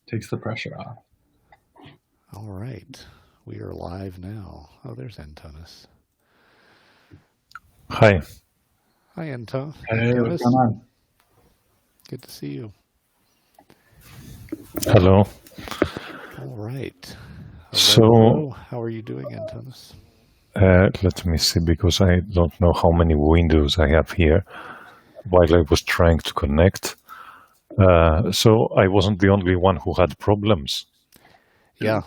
Takes the pressure off. All right. We are live now. Oh, there's Antonis. Hi. Hi, Anton. Hey, what's Antonis. going on? Good to see you. Hello. All right. So, how are you doing, Antonis? let me see, because I don't know how many windows I have here while I was trying to connect. So I wasn't the only one who had problems. Yeah,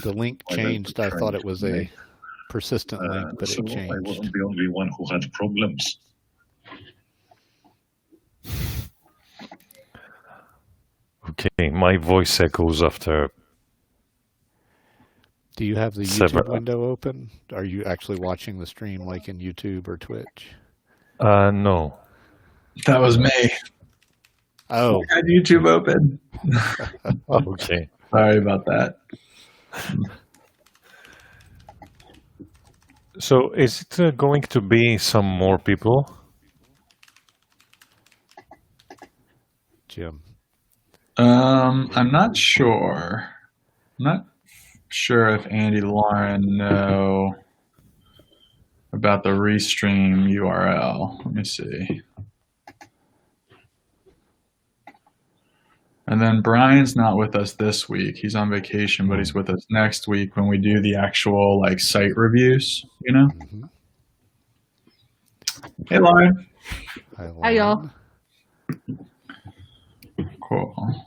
the link changed. I thought it was a persistent link, but it changed. I wasn't the only one who had problems. Okay, my voice echoes after. Do you have the YouTube window open? Are you actually watching the stream like in YouTube or Twitch? No. That was me. Oh. I had YouTube open. Okay. Sorry about that. So is it going to be some more people? Jim. I'm not sure. I'm not sure if Andy, Lauren know about the Restream URL. Let me see. And then Brian's not with us this week. He's on vacation, but he's with us next week when we do the actual like site reviews, you know? Mm-hmm. Hey, Lauren. Hi, Lauren. Hi, y'all. Cool.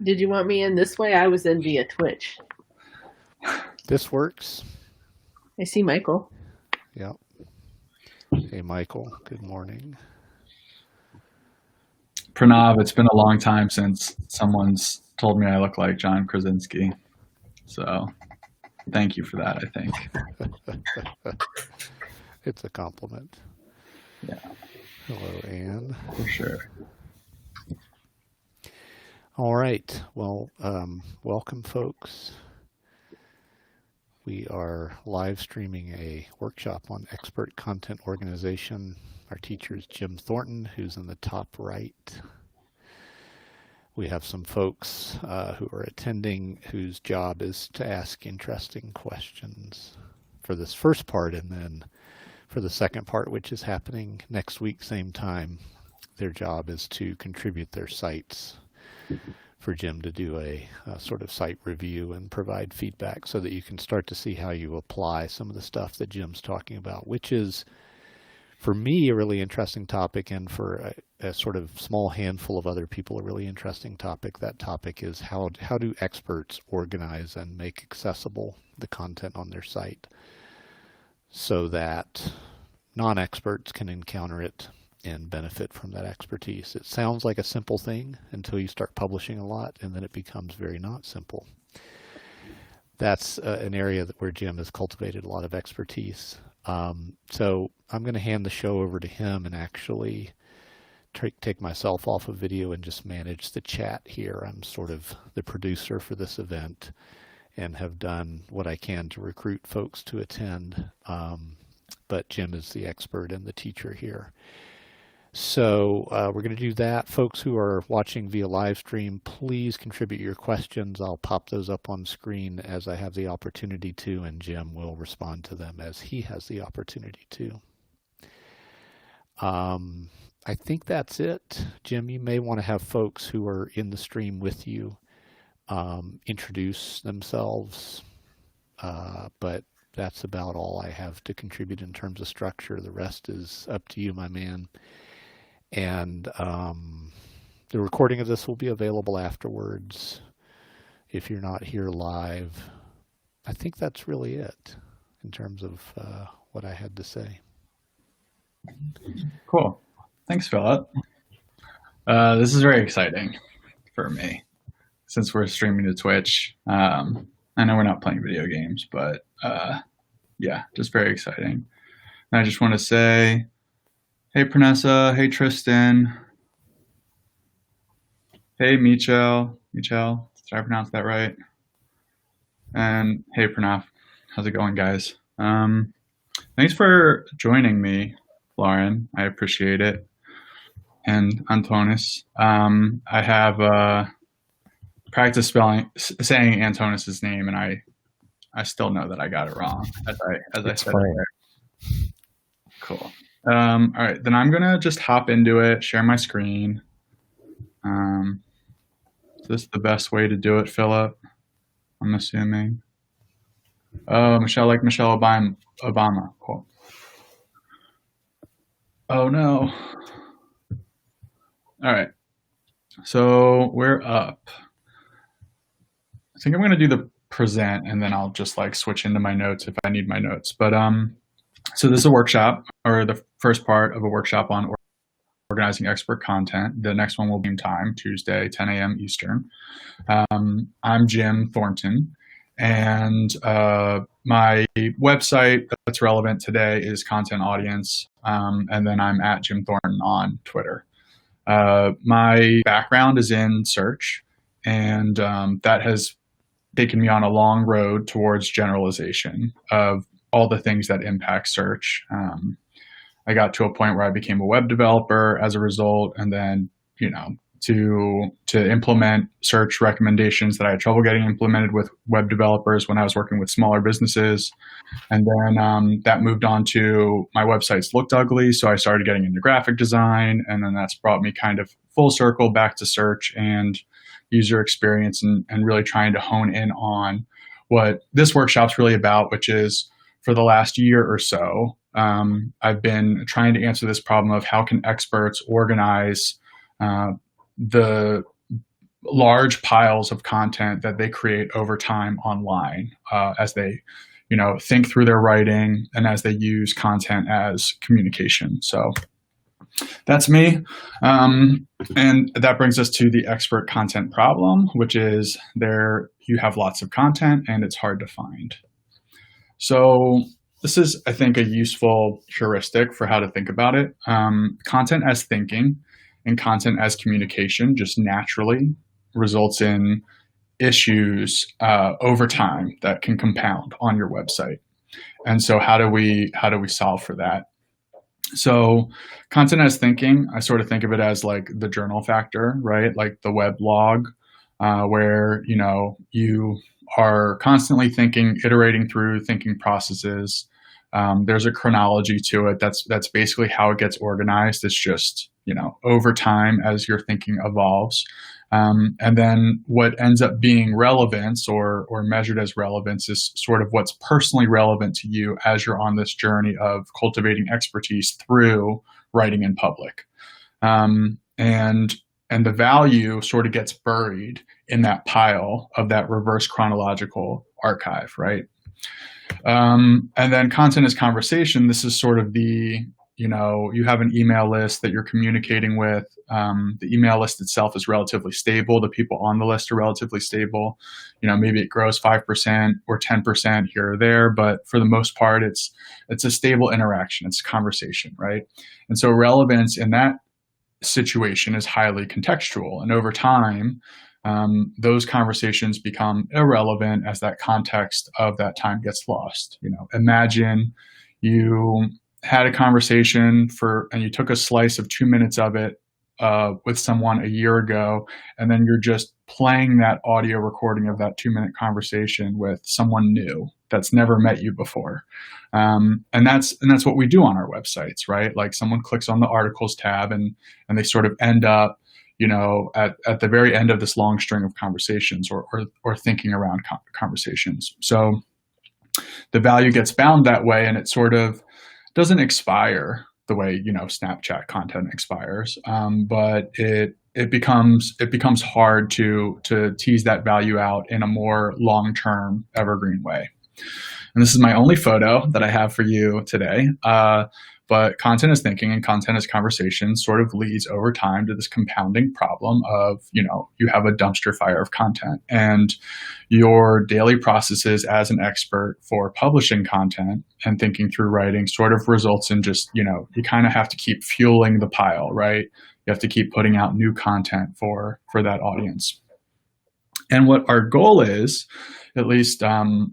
Did you want me in this way? I was in via Twitch. This works. I see Michael. Yep. Hey, Michael. Good morning. Pranav, it's been a long time since someone's told me I look like John Krasinski. So thank you for that, I think. It's a compliment. Yeah. Hello, Anne. For sure. All right. Well, welcome, folks. We are live streaming a workshop on expert content organization. Our teacher is Jim Thornton, who's in the top right. We have some folks who are attending whose job is to ask interesting questions for this first part, and then for the second part, which is happening next week, same time, their job is to contribute their sites for Jim to do a sort of site review and provide feedback so that you can start to see how you apply some of the stuff that Jim's talking about, which is, for me, a really interesting topic, and for a sort of small handful of other people, a really interesting topic. That topic is how do experts organize and make accessible the content on their site so that non-experts can encounter it and benefit from that expertise. It sounds like a simple thing until you start publishing a lot, and then it becomes very not simple. That's an area where Jim has cultivated a lot of expertise. So I'm going to hand the show over to him and actually take myself off of video and just manage the chat here. I'm sort of the producer for this event and have done what I can to recruit folks to attend. But Jim is the expert and the teacher here. So we're going to do that. Folks who are watching via live stream, please contribute your questions. I'll pop those up on screen as I have the opportunity to, and Jim will respond to them as he has the opportunity to. I think that's it. Jim, you may want to have folks who are in the stream with you introduce themselves, but that's about all I have to contribute in terms of structure. The rest is up to you, my man. And the recording of this will be available afterwards if you're not here live. I think that's really it in terms of what I had to say. Cool. Thanks, Philip. This is very exciting for me since we're streaming to Twitch. I know we're not playing video games, but yeah, just very exciting. And I just want to say, hey, Pranessa. Hey, Tristan. Hey, Michel. Did I pronounce that right? And hey, Pranav. How's it going, guys? Thanks for joining me, Lauren. I appreciate it. and Antonis. I have practiced saying Antonis's name, and I still know that I got it wrong as I said fine. it there. Cool. All right, then I'm gonna just hop into it, share my screen. Is this the best way to do it, Philip? I'm assuming. Oh, Michelle Obama. Cool. Oh no. All right. So we're up. I think I'm going to do the present, and then I'll just like switch into my notes if I need my notes. But so this is a workshop, or the first part of a workshop on organizing expert content. The next one will be in time, Tuesday, 10 a.m. Eastern. I'm Jim Thornton, and my website that's relevant today is Content Audience, and then I'm at Jim Thornton on Twitter. My background is in search, and that has taken me on a long road towards generalization of all the things that impact search. I got to a point where I became a web developer as a result, and then, to implement search recommendations that I had trouble getting implemented with web developers when I was working with smaller businesses. And then that moved on to my websites looked ugly, so I started getting into graphic design, and then that's brought me kind of full circle back to search and user experience, and really trying to hone in on what this workshop's really about, which is for the last year or so, I've been trying to answer this problem of how can experts organize the large piles of content that they create over time online as they think through their writing and as they use content as communication. So that's me. And that brings us to the expert content problem, which is you have lots of content and it's hard to find. So this is, I think, a useful heuristic for how to think about it. Content as thinking and content as communication just naturally results in issues over time that can compound on your website. And so how do we solve for that? So content as thinking, I sort of think of it as like the journal factor, right? Like the web log, where you are constantly thinking, iterating through thinking processes. There's a chronology to it. That's basically how it gets organized. It's just, over time as your thinking evolves. And then what ends up being relevance or measured as relevance is sort of what's personally relevant to you as you're on this journey of cultivating expertise through writing in public. And the value sort of gets buried in that pile of that reverse chronological archive, right? And then content as conversation. This is sort of you have an email list that you're communicating with. The email list itself is relatively stable. The people on the list are relatively stable. Maybe it grows 5% or 10% here or there, but for the most part, it's a stable interaction. It's a conversation, right? And so relevance in that situation is highly contextual. And over time, those conversations become irrelevant as that context of that time gets lost. Imagine you had a conversation and you took a slice of 2 minutes of it with someone a year ago, and then you're just playing that audio recording of that 2-minute conversation with someone new that's never met you before. And that's what we do on our websites, right? Like someone clicks on the articles tab and they sort of end up, at the very end of this long string of conversations or thinking around conversations. So the value gets bound that way, and it sort of doesn't expire the way Snapchat content expires, but it becomes hard to tease that value out in a more long-term evergreen way. And this is my only photo that I have for you today. But content as thinking and content as conversation sort of leads over time to this compounding problem of, you have a dumpster fire of content, and your daily processes as an expert for publishing content and thinking through writing sort of results in just, you kind of have to keep fueling the pile, right? You have to keep putting out new content for that audience. And what our goal is, at least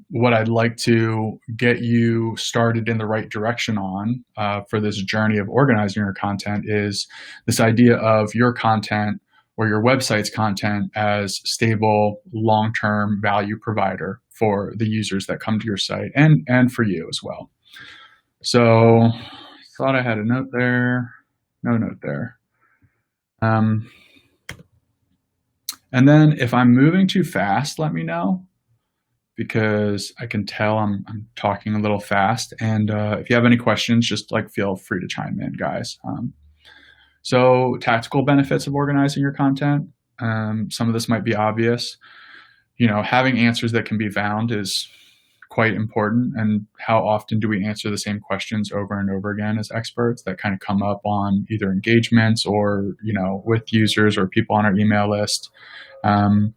what I'd like to get you started in the right direction on for this journey of organizing your content, is this idea of your content or your website's content as stable, long-term value provider for the users that come to your site, and for you as well. So thought I had a note there. No note there. And then if I'm moving too fast, let me know, because I can tell I'm talking a little fast. And if you have any questions, just feel free to chime in, guys. So tactical benefits of organizing your content. Some of this might be obvious. Having answers that can be found is quite important. And how often do we answer the same questions over and over again as experts that kind of come up on either engagements or, with users or people on our email list. And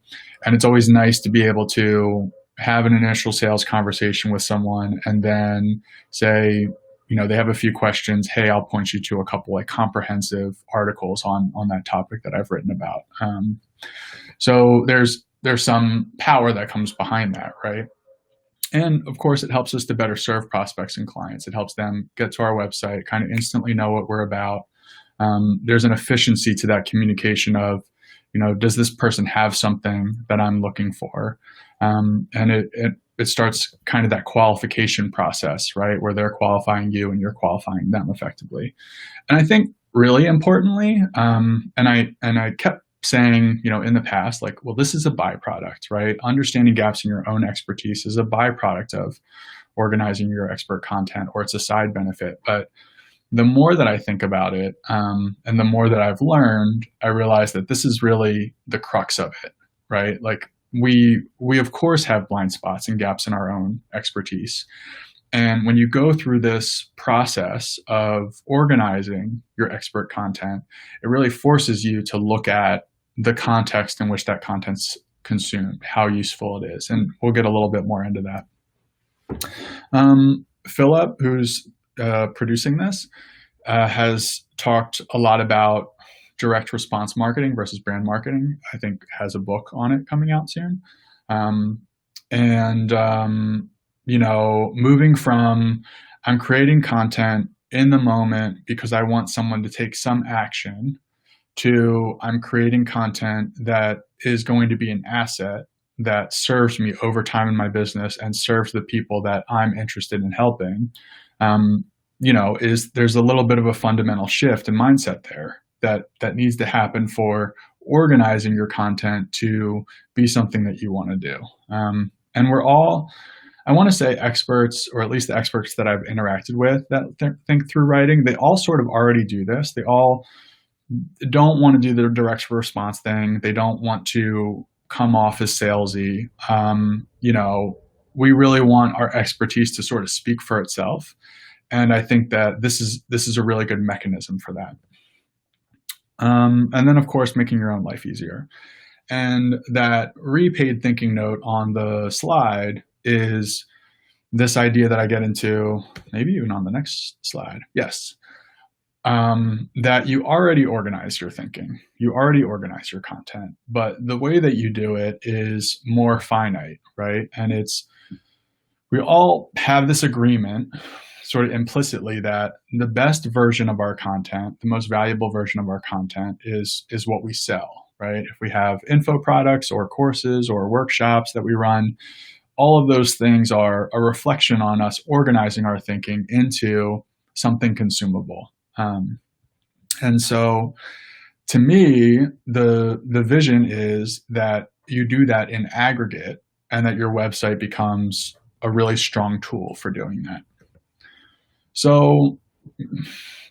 it's always nice to be able to have an initial sales conversation with someone and then say, they have a few questions. Hey, I'll point you to a couple comprehensive articles on that topic that I've written about. So there's some power that comes behind that, right? And of course, it helps us to better serve prospects and clients. It helps them get to our website, kind of instantly know what we're about. There's an efficiency to that communication of, does this person have something that I'm looking for? And it starts kind of that qualification process, right? Where they're qualifying you and you're qualifying them effectively. And I think really importantly, and I kept saying, in the past, well, this is a byproduct, right? Understanding gaps in your own expertise is a byproduct of organizing your expert content, or it's a side benefit. But the more that I think about it, and the more that I've learned, I realize that this is really the crux of it, right? We of course have blind spots and gaps in our own expertise. And when you go through this process of organizing your expert content, it really forces you to look at the context in which that content's consumed, how useful it is. And we'll get a little bit more into that. Philip, who's producing this, has talked a lot about direct response marketing versus brand marketing. I think has a book on it coming out soon. Moving from I'm creating content in the moment because I want someone to take some action to I'm creating content that is going to be an asset that serves me over time in my business and serves the people that I'm interested in helping. There's a little bit of a fundamental shift in mindset there that needs to happen for organizing your content to be something that you want to do. And we're all, I want to say experts, or at least the experts that I've interacted with that think through writing, they all sort of already do this. They all don't want to do the direct response thing. They don't want to come off as salesy. We really want our expertise to sort of speak for itself. And I think that this is a really good mechanism for that. And then, of course, making your own life easier. And that repaid thinking note on the slide is this idea that I get into, maybe even on the next slide. Yes. That you already organize your thinking. You already organize your content. But the way that you do it is more finite, right? And we all have this agreement sort of implicitly that the best version of our content, the most valuable version of our content is what we sell, right? If we have info products or courses or workshops that we run, all of those things are a reflection on us organizing our thinking into something consumable. And so to me, the vision is that you do that in aggregate and that your website becomes a really strong tool for doing that. So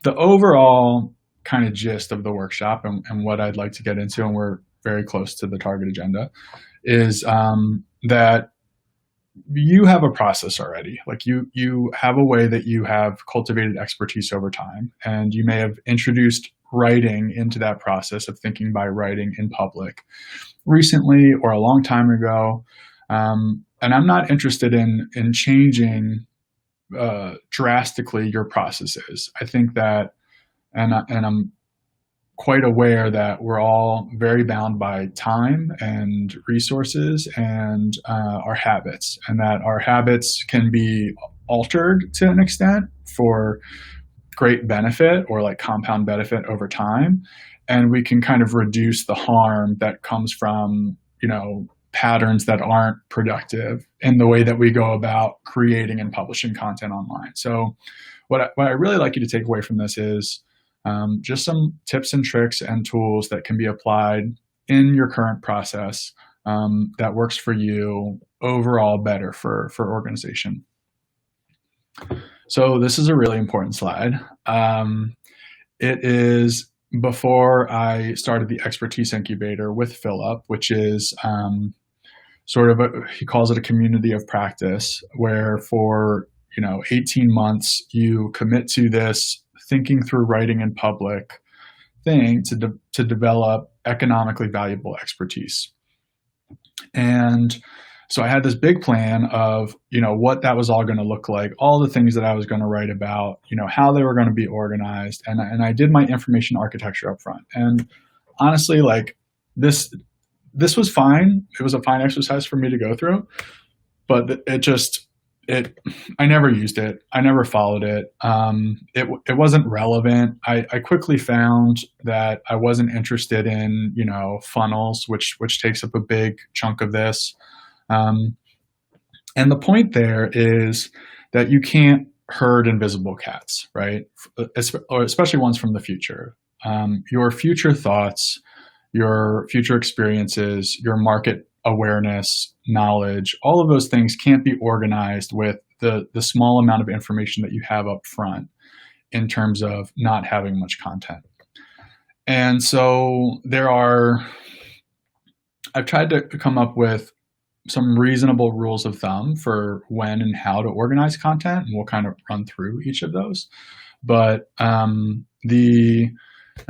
the overall kind of gist of the workshop and what I'd like to get into, and we're very close to the target agenda, is that you have a process already. You have a way that you have cultivated expertise over time, and you may have introduced writing into that process of thinking by writing in public recently or a long time ago. And I'm not interested in changing drastically your processes. I think that, and I'm quite aware that we're all very bound by time and resources and our habits, and that our habits can be altered to an extent for great benefit or like compound benefit over time. And we can kind of reduce the harm that comes from, patterns that aren't productive in the way that we go about creating and publishing content online. So what I really like you to take away from this is just some tips and tricks and tools that can be applied in your current process that works for you overall better for organization. So this is a really important slide. It is before I started the Expertise Incubator with Philip, which is he calls it a community of practice, where for 18 months you commit to this thinking through writing in public thing to develop economically valuable expertise. And so I had this big plan of, what that was all going to look like, all the things that I was going to write about, how they were going to be organized. And I did my information architecture up front. And honestly, like this was fine. It was a fine exercise for me to go through, but I never used it. I never followed it. It wasn't relevant. I quickly found that I wasn't interested in, funnels, which takes up a big chunk of this. And the point there is that you can't herd invisible cats, right? Or especially ones from the future. Your future thoughts, your future experiences, your market awareness, knowledge, all of those things can't be organized with the small amount of information that you have up front in terms of not having much content. And so I've tried to come up with some reasonable rules of thumb for when and how to organize content, and we'll kind of run through each of those. But I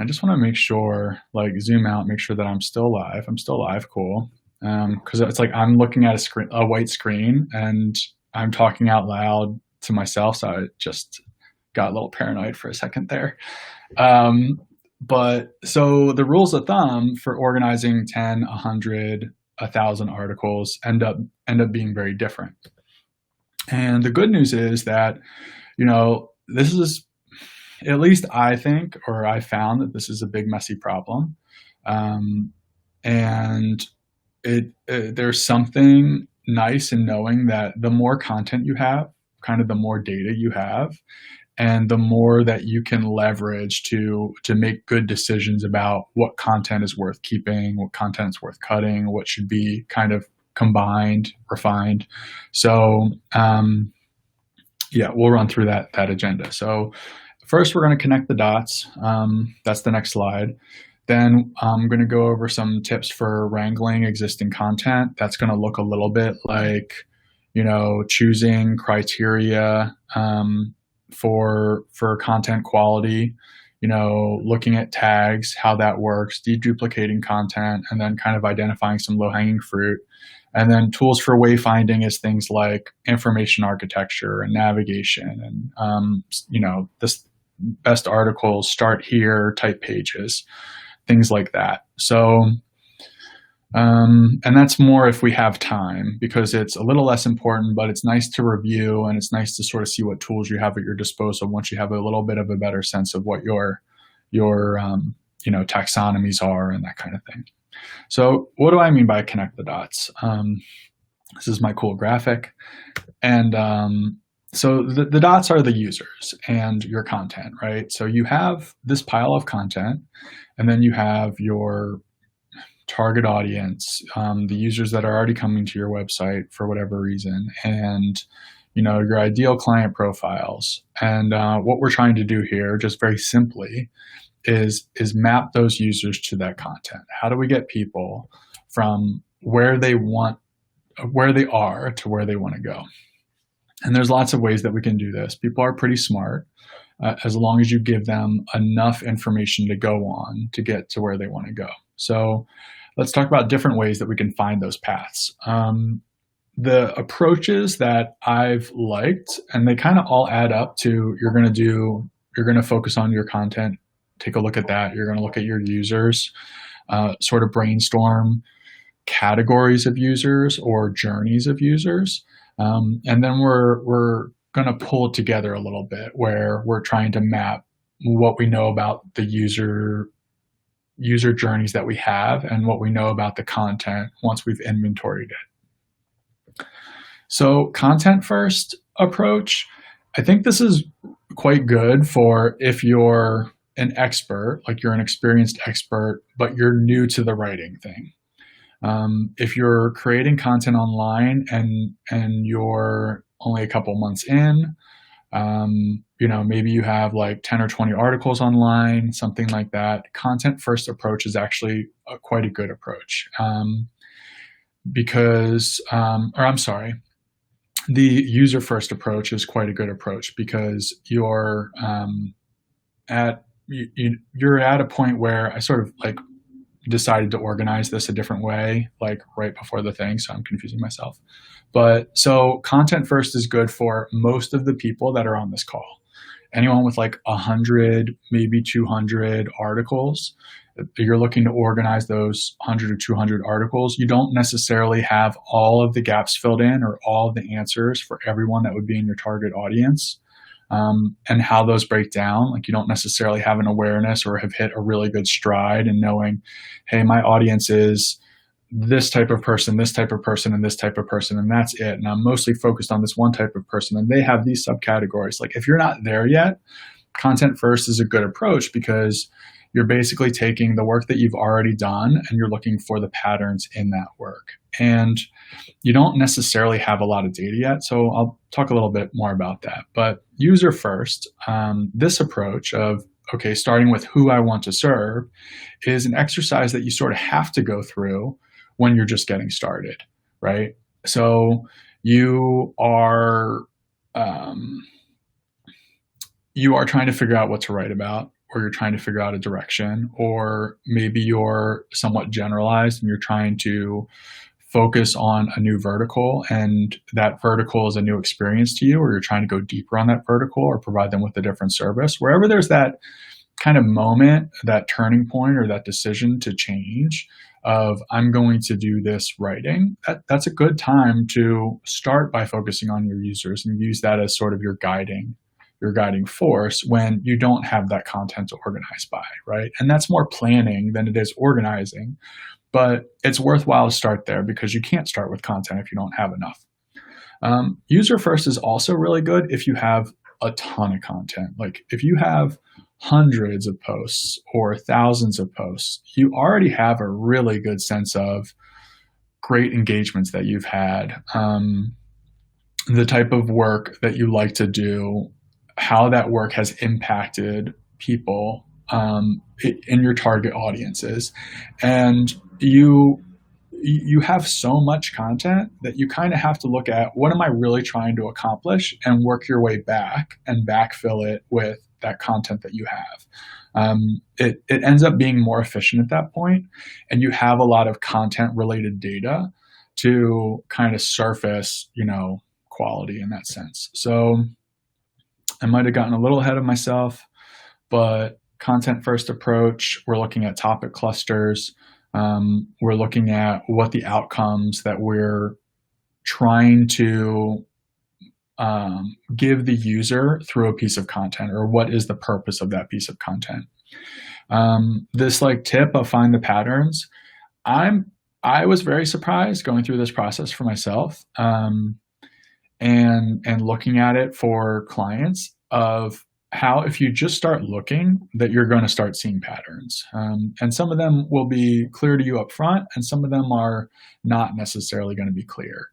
just want to make sure, like zoom out, make sure that I'm still live. I'm still live, cool. Because it's like I'm looking at a white screen and I'm talking out loud to myself, so I just got a little paranoid for a second there. But so the rules of thumb for organizing 10, 100, 1,000 articles end up being very different. And the good news is that, this is, at least I think, or I found that this is a big messy problem. And there's something nice in knowing that the more content you have, kind of the more data you have, and the more that you can leverage to make good decisions about what content is worth keeping, what content is worth cutting, what should be kind of combined, refined. So we'll run through that agenda. So first, we're going to connect the dots. That's the next slide. Then I'm going to go over some tips for wrangling existing content. That's going to look a little bit like, choosing criteria for content quality, looking at tags, how that works, deduplicating content, and then kind of identifying some low-hanging fruit. And then tools for wayfinding is things like information architecture and navigation and, this best articles start here type pages, things like that. So, and that's more if we have time, because it's a little less important, but it's nice to review and it's nice to sort of see what tools you have at your disposal once you have a little bit of a better sense of what your taxonomies are and that kind of thing. So what do I mean by connect the dots? This is my cool graphic. And so the dots are the users and your content, right? So you have this pile of content, and then you have your target audience, the users that are already coming to your website for whatever reason, and your ideal client profiles. And what we're trying to do here, just very simply, is map those users to that content. How do we get people from where they are to where they want to go? And there's lots of ways that we can do this. People are pretty smart, as long as you give them enough information to go on to get to where they want to go. So let's talk about different ways that we can find those paths. The approaches that I've liked, and they kind of all add up to, you're going to focus on your content take a look at that. You're going to look at your users, sort of brainstorm categories of users or journeys of users. And then we're going to pull it together a little bit where we're trying to map what we know about the user journeys that we have and what we know about the content once we've inventoried it. So content first approach, I think this is quite good for if you're an expert, like you're an experienced expert, but you're new to the writing thing. If you're creating content online and you're only a couple months in, maybe you have like 10 or 20 articles online, something like that. Content first approach is actually quite a good approach. The user first approach is quite a good approach because you're at a point where I sort of like decided to organize this a different way, like right before the thing, so I'm confusing myself. But so content first is good for most of the people that are on this call. Anyone with like 100, maybe 200 articles, you're looking to organize those 100 or 200 articles. You don't necessarily have all of the gaps filled in or all of the answers for everyone that would be in your target audience. And how those break down. Like you don't necessarily have an awareness or have hit a really good stride in knowing, hey, my audience is this type of person, this type of person, and this type of person, and that's it. And I'm mostly focused on this one type of person, and they have these subcategories. Like if you're not there yet, content first is a good approach because you're basically taking the work that you've already done and you're looking for the patterns in that work. And you don't necessarily have a lot of data yet, so I'll talk a little bit more about that. But user first, this approach of, okay, starting with who I want to serve is an exercise that you sort of have to go through when you're just getting started, right? So you are trying to figure out what to write about, or you're trying to figure out a direction, or maybe you're somewhat generalized and you're trying to focus on a new vertical, and that vertical is a new experience to you, or you're trying to go deeper on that vertical or provide them with a different service. Wherever there's that kind of moment, that turning point or that decision to change of I'm going to do this writing, that's a good time to start by focusing on your users and use that as sort of your guiding force when you don't have that content to organize by, right? And that's more planning than it is organizing, but it's worthwhile to start there because you can't start with content if you don't have enough. User first is also really good if you have a ton of content. Like if you have hundreds of posts or thousands of posts, you already have a really good sense of great engagements that you've had, the type of work that you like to do, how that work has impacted people in your target audiences. And you have so much content that you kind of have to look at what am I really trying to accomplish and work your way back and backfill it with that content that you have. It ends up being more efficient at that point, and you have a lot of content related data to kind of surface, quality in that sense. So I might have gotten a little ahead of myself, but content first approach, we're looking at topic clusters. We're looking at what the outcomes that we're trying to give the user through a piece of content, or what is the purpose of that piece of content. This tip of find the patterns, I was very surprised going through this process for myself, and looking at it for clients of how if you just start looking that you're going to start seeing patterns. And some of them will be clear to you up front, and some of them are not necessarily going to be clear.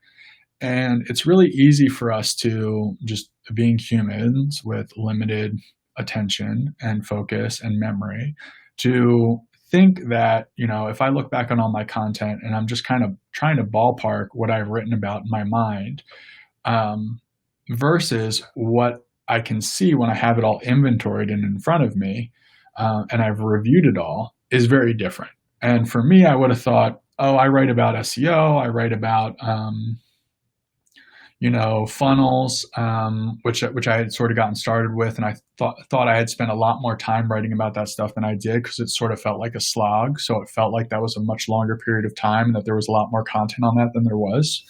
And it's really easy for us to, just being humans with limited attention and focus and memory, to think that, if I look back on all my content and I'm just kind of trying to ballpark what I've written about in my mind, versus what I can see when I have it all inventoried and in front of me, and I've reviewed it all, is very different. And for me, I would have thought, oh, I write about SEO, I write about, funnels, which I had sort of gotten started with, and I thought I had spent a lot more time writing about that stuff than I did, because it sort of felt like a slog. So it felt like that was a much longer period of time, and that there was a lot more content on that than there was.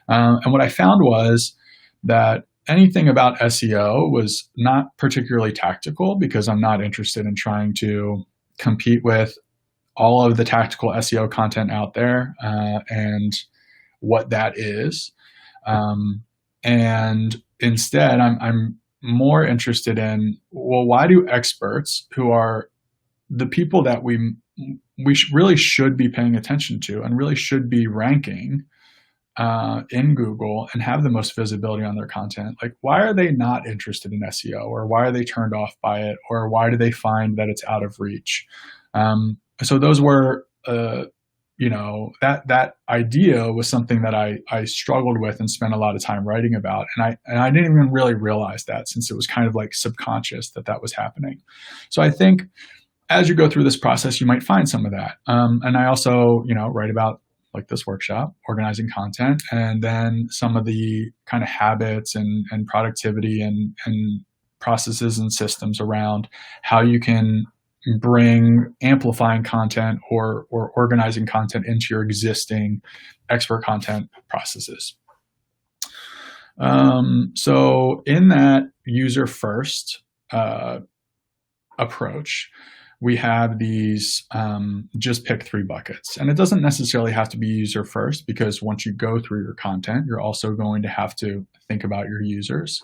And what I found was that anything about SEO was not particularly tactical, because I'm not interested in trying to compete with all of the tactical SEO content out there, and what that is. And instead, I'm more interested in, well, why do experts, who are the people that we really should be paying attention to and really should be ranking in Google and have the most visibility on their content, like, why are they not interested in SEO, or why are they turned off by it, or why do they find that it's out of reach? So those were, that idea was something that I struggled with and spent a lot of time writing about. And I didn't even really realize that, since it was kind of like subconscious that was happening. So I think as you go through this process, you might find some of that. And I also, write about, like this workshop, organizing content, and then some of the kind of habits and productivity and processes and systems around how you can bring amplifying content or organizing content into your existing expert content processes. So in that user first approach, we have these just pick 3 buckets. And it doesn't necessarily have to be user first, because once you go through your content, you're also going to have to think about your users.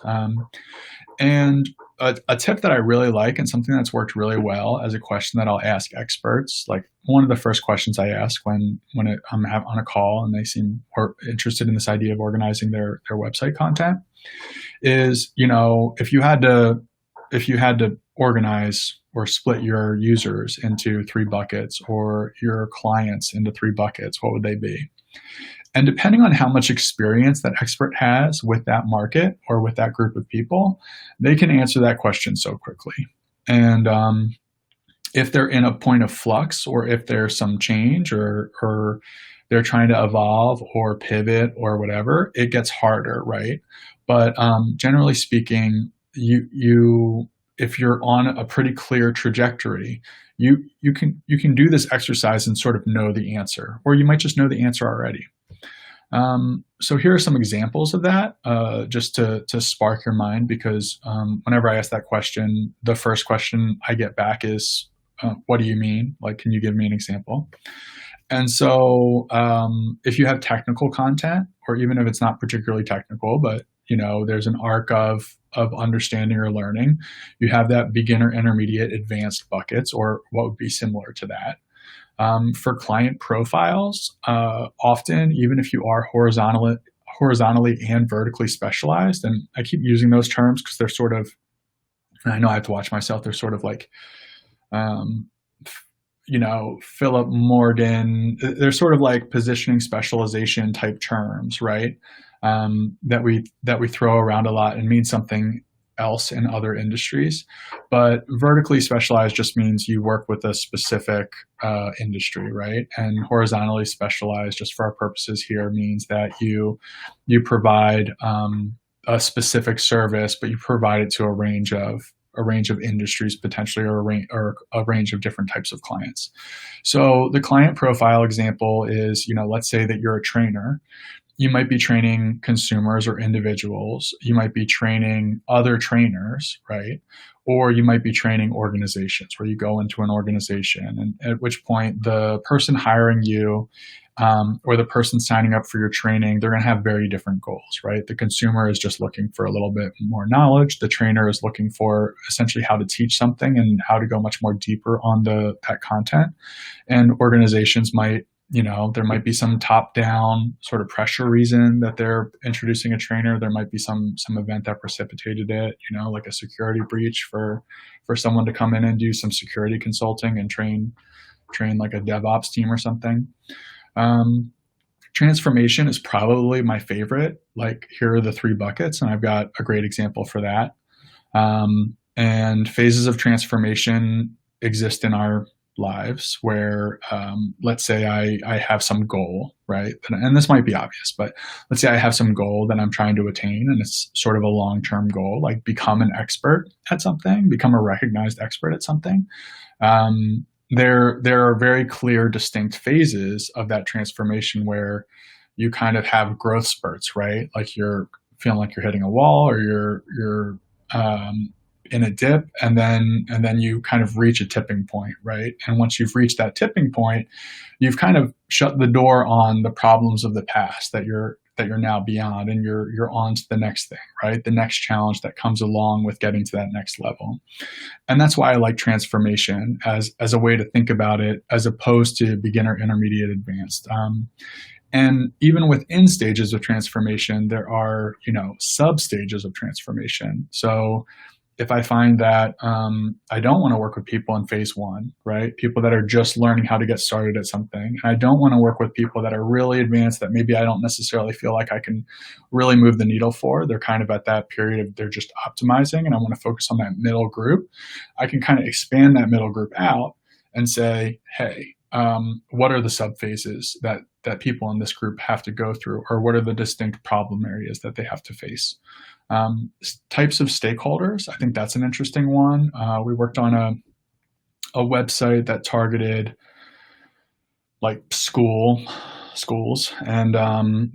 And a tip that I really like, and something that's worked really well as a question that I'll ask experts, like one of the first questions I ask when I'm on a call and they seem interested in this idea of organizing their website content, is, if you had to organize or split your users into 3 buckets, or your clients into 3 buckets, what would they be? And depending on how much experience that expert has with that market or with that group of people, they can answer that question so quickly. And if they're in a point of flux, or if there's some change, or they're trying to evolve or pivot or whatever, it gets harder, right? But generally speaking, if you're on a pretty clear trajectory, you can do this exercise and sort of know the answer, or you might just know the answer already. So here are some examples of that, just to spark your mind, because whenever I ask that question, the first question I get back is, what do you mean? Like, can you give me an example? And so if you have technical content, or even if it's not particularly technical, but there's an arc of understanding or learning, you have that beginner, intermediate, advanced buckets, or what would be similar to that. For client profiles, often, even if you are horizontally and vertically specialized, and I keep using those terms because they're sort of, and I know I have to watch myself, they're sort of like, Philip Morgan, they're sort of like positioning specialization type terms, right? That we throw around a lot and mean something else in other industries. But vertically specialized just means you work with a specific industry, right? And horizontally specialized, just for our purposes here, means that you provide a specific service, but you provide it to a range of industries potentially, or a range of different types of clients. So the client profile example is, let's say that you're a trainer. You might be training consumers or individuals. You might be training other trainers, right? Or you might be training organizations, where you go into an organization, and at which point the person hiring you or the person signing up for your training, they're going to have very different goals, right? The consumer is just looking for a little bit more knowledge. The trainer is looking for essentially how to teach something and how to go much more deeper on that content. And organizations might, there might be some top-down sort of pressure reason that they're introducing a trainer. There might be some event that precipitated it, like a security breach for someone to come in and do some security consulting and train like a DevOps team or something. Transformation is probably my favorite. Like, here are the 3 buckets, and I've got a great example for that. And phases of transformation exist in our lives where, let's say I have some goal, right? And this might be obvious, but let's say I have some goal that I'm trying to attain, and it's sort of a long-term goal, like become an expert at something, become a recognized expert at something. There are very clear, distinct phases of that transformation where you kind of have growth spurts, right? Like you're feeling like you're hitting a wall, or you're in a dip, and then you kind of reach a tipping point, right? And once you've reached that tipping point, you've kind of shut the door on the problems of the past that you're now beyond, and you're on to the next thing, right? The next challenge that comes along with getting to that next level. And that's why I like transformation as a way to think about it, as opposed to beginner, intermediate, advanced. And even within stages of transformation, there are, sub stages of transformation. So if I find that I don't want to work with people in phase one, right? People that are just learning how to get started at something. And I don't want to work with people that are really advanced, that maybe I don't necessarily feel like I can really move the needle for. They're kind of at that period of they're just optimizing, and I want to focus on that middle group. I can kind of expand that middle group out and say, hey, what are the sub phases that people in this group have to go through, or what are the distinct problem areas that they have to face? Types of stakeholders, I think that's an interesting one. We worked on a website that targeted like schools, and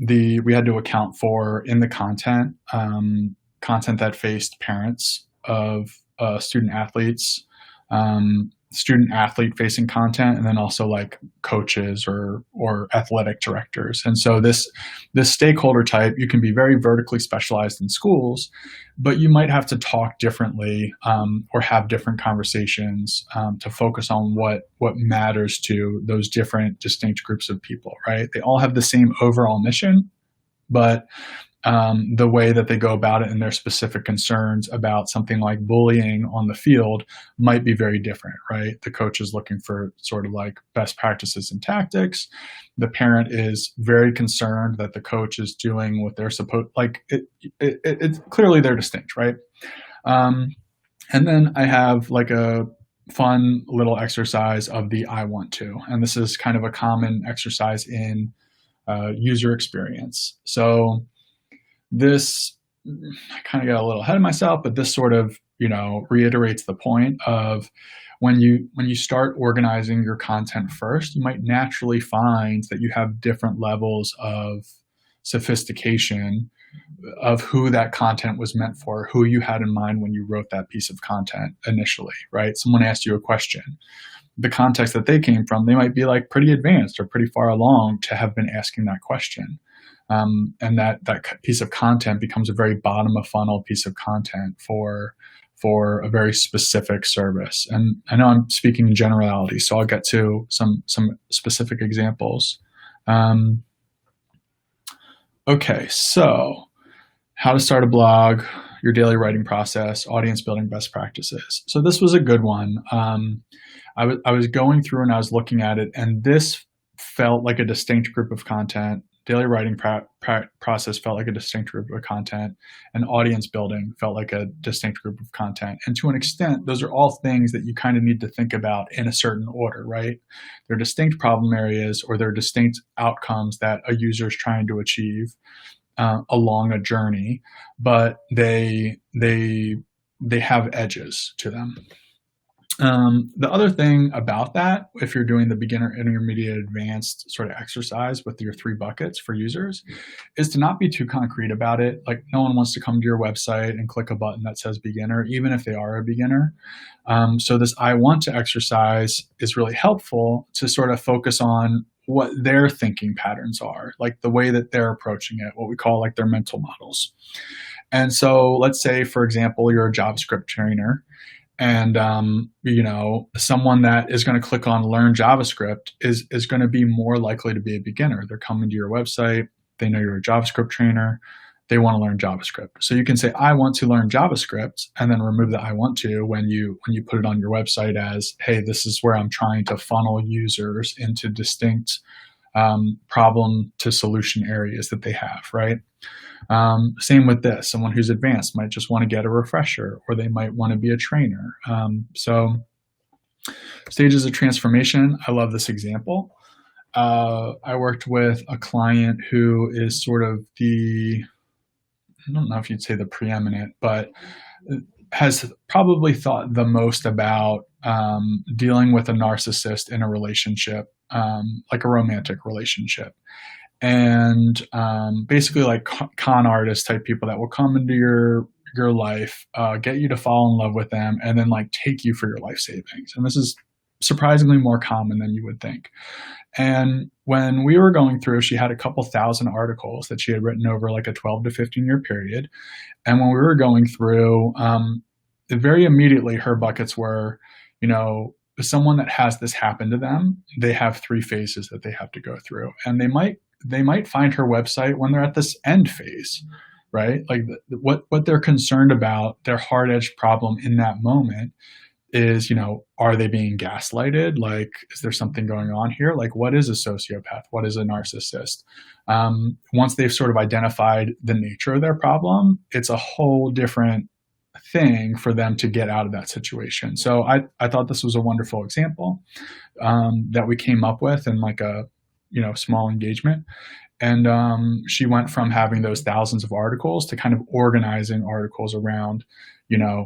we had to account for in the content that faced parents of student athletes, student athlete facing content, and then also like coaches or athletic directors. And so this stakeholder type, you can be very vertically specialized in schools, but you might have to talk differently, or have different conversations to focus on what matters to those different distinct groups of people, right? They all have the same overall mission, but the way that they go about it and their specific concerns about something like bullying on the field might be very different, right? The coach is looking for sort of like best practices and tactics. The parent is very concerned that the coach is doing what they're supposed, like it's clearly they're distinct, right? And then I have like a fun little exercise of the I want to, and this is kind of a common exercise in user experience. So this, I kind of got a little ahead of myself, but this sort of, reiterates the point of when you start organizing your content first, you might naturally find that you have different levels of sophistication of who that content was meant for, who you had in mind when you wrote that piece of content initially, right? Someone asked you a question. The context that they came from, they might be like pretty advanced or pretty far along to have been asking that question. And that piece of content becomes a very bottom of funnel piece of content for a very specific service. And I know I'm speaking in generality, so I'll get to some specific examples. Okay, so how to start a blog, your daily writing process, audience building best practices. So this was a good one. I was going through and I was looking at it, and this felt like a distinct group of content. Daily writing process felt like a distinct group of content, and audience building felt like a distinct group of content. And to an extent, those are all things that you kind of need to think about in a certain order, right? They're distinct problem areas, or they're distinct outcomes that a user is trying to achieve along a journey, but they have edges to them. The other thing about that, if you're doing the beginner, intermediate, advanced sort of exercise with your 3 buckets for users, is to not be too concrete about it. Like, no one wants to come to your website and click a button that says beginner, even if they are a beginner. So this I want to exercise is really helpful to sort of focus on what their thinking patterns are, like the way that they're approaching it, what we call like their mental models. And so let's say, for example, you're a JavaScript trainer, and someone that is going to click on learn JavaScript is going to be more likely to be a beginner. They're coming to your website, they know you're a JavaScript trainer, they want to learn JavaScript. So you can say, I want to learn JavaScript, and then remove the I want to when you put it on your website as, hey, this is where I'm trying to funnel users into distinct problem to solution areas that they have, right? Same with this. Someone who's advanced might just want to get a refresher, or they might want to be a trainer. So Stages of transformation. I love this example. I worked with a client who is sort of I don't know if you'd say the preeminent, but has probably thought the most about dealing with a narcissist in a relationship, like a romantic relationship. And basically like con artist type people that will come into your life, get you to fall in love with them, and then like take you for your life savings. And this is surprisingly more common than you would think. And when we were going through, she had a couple thousand articles that she had written over like a 12 to 15 year period. And when we were going through, very immediately her buckets were, someone that has this happen to them, they have 3 phases that they have to go through. And they might find her website when they're at this end phase, right? Like what they're concerned about, their hard-edged problem in that moment is, are they being gaslighted? Like, is there something going on here? Like, what is a sociopath? What is a narcissist? Once they've sort of identified the nature of their problem, it's a whole different thing for them to get out of that situation. So I thought this was a wonderful example that we came up with in like a, small engagement. And she went from having those thousands of articles to kind of organizing articles around,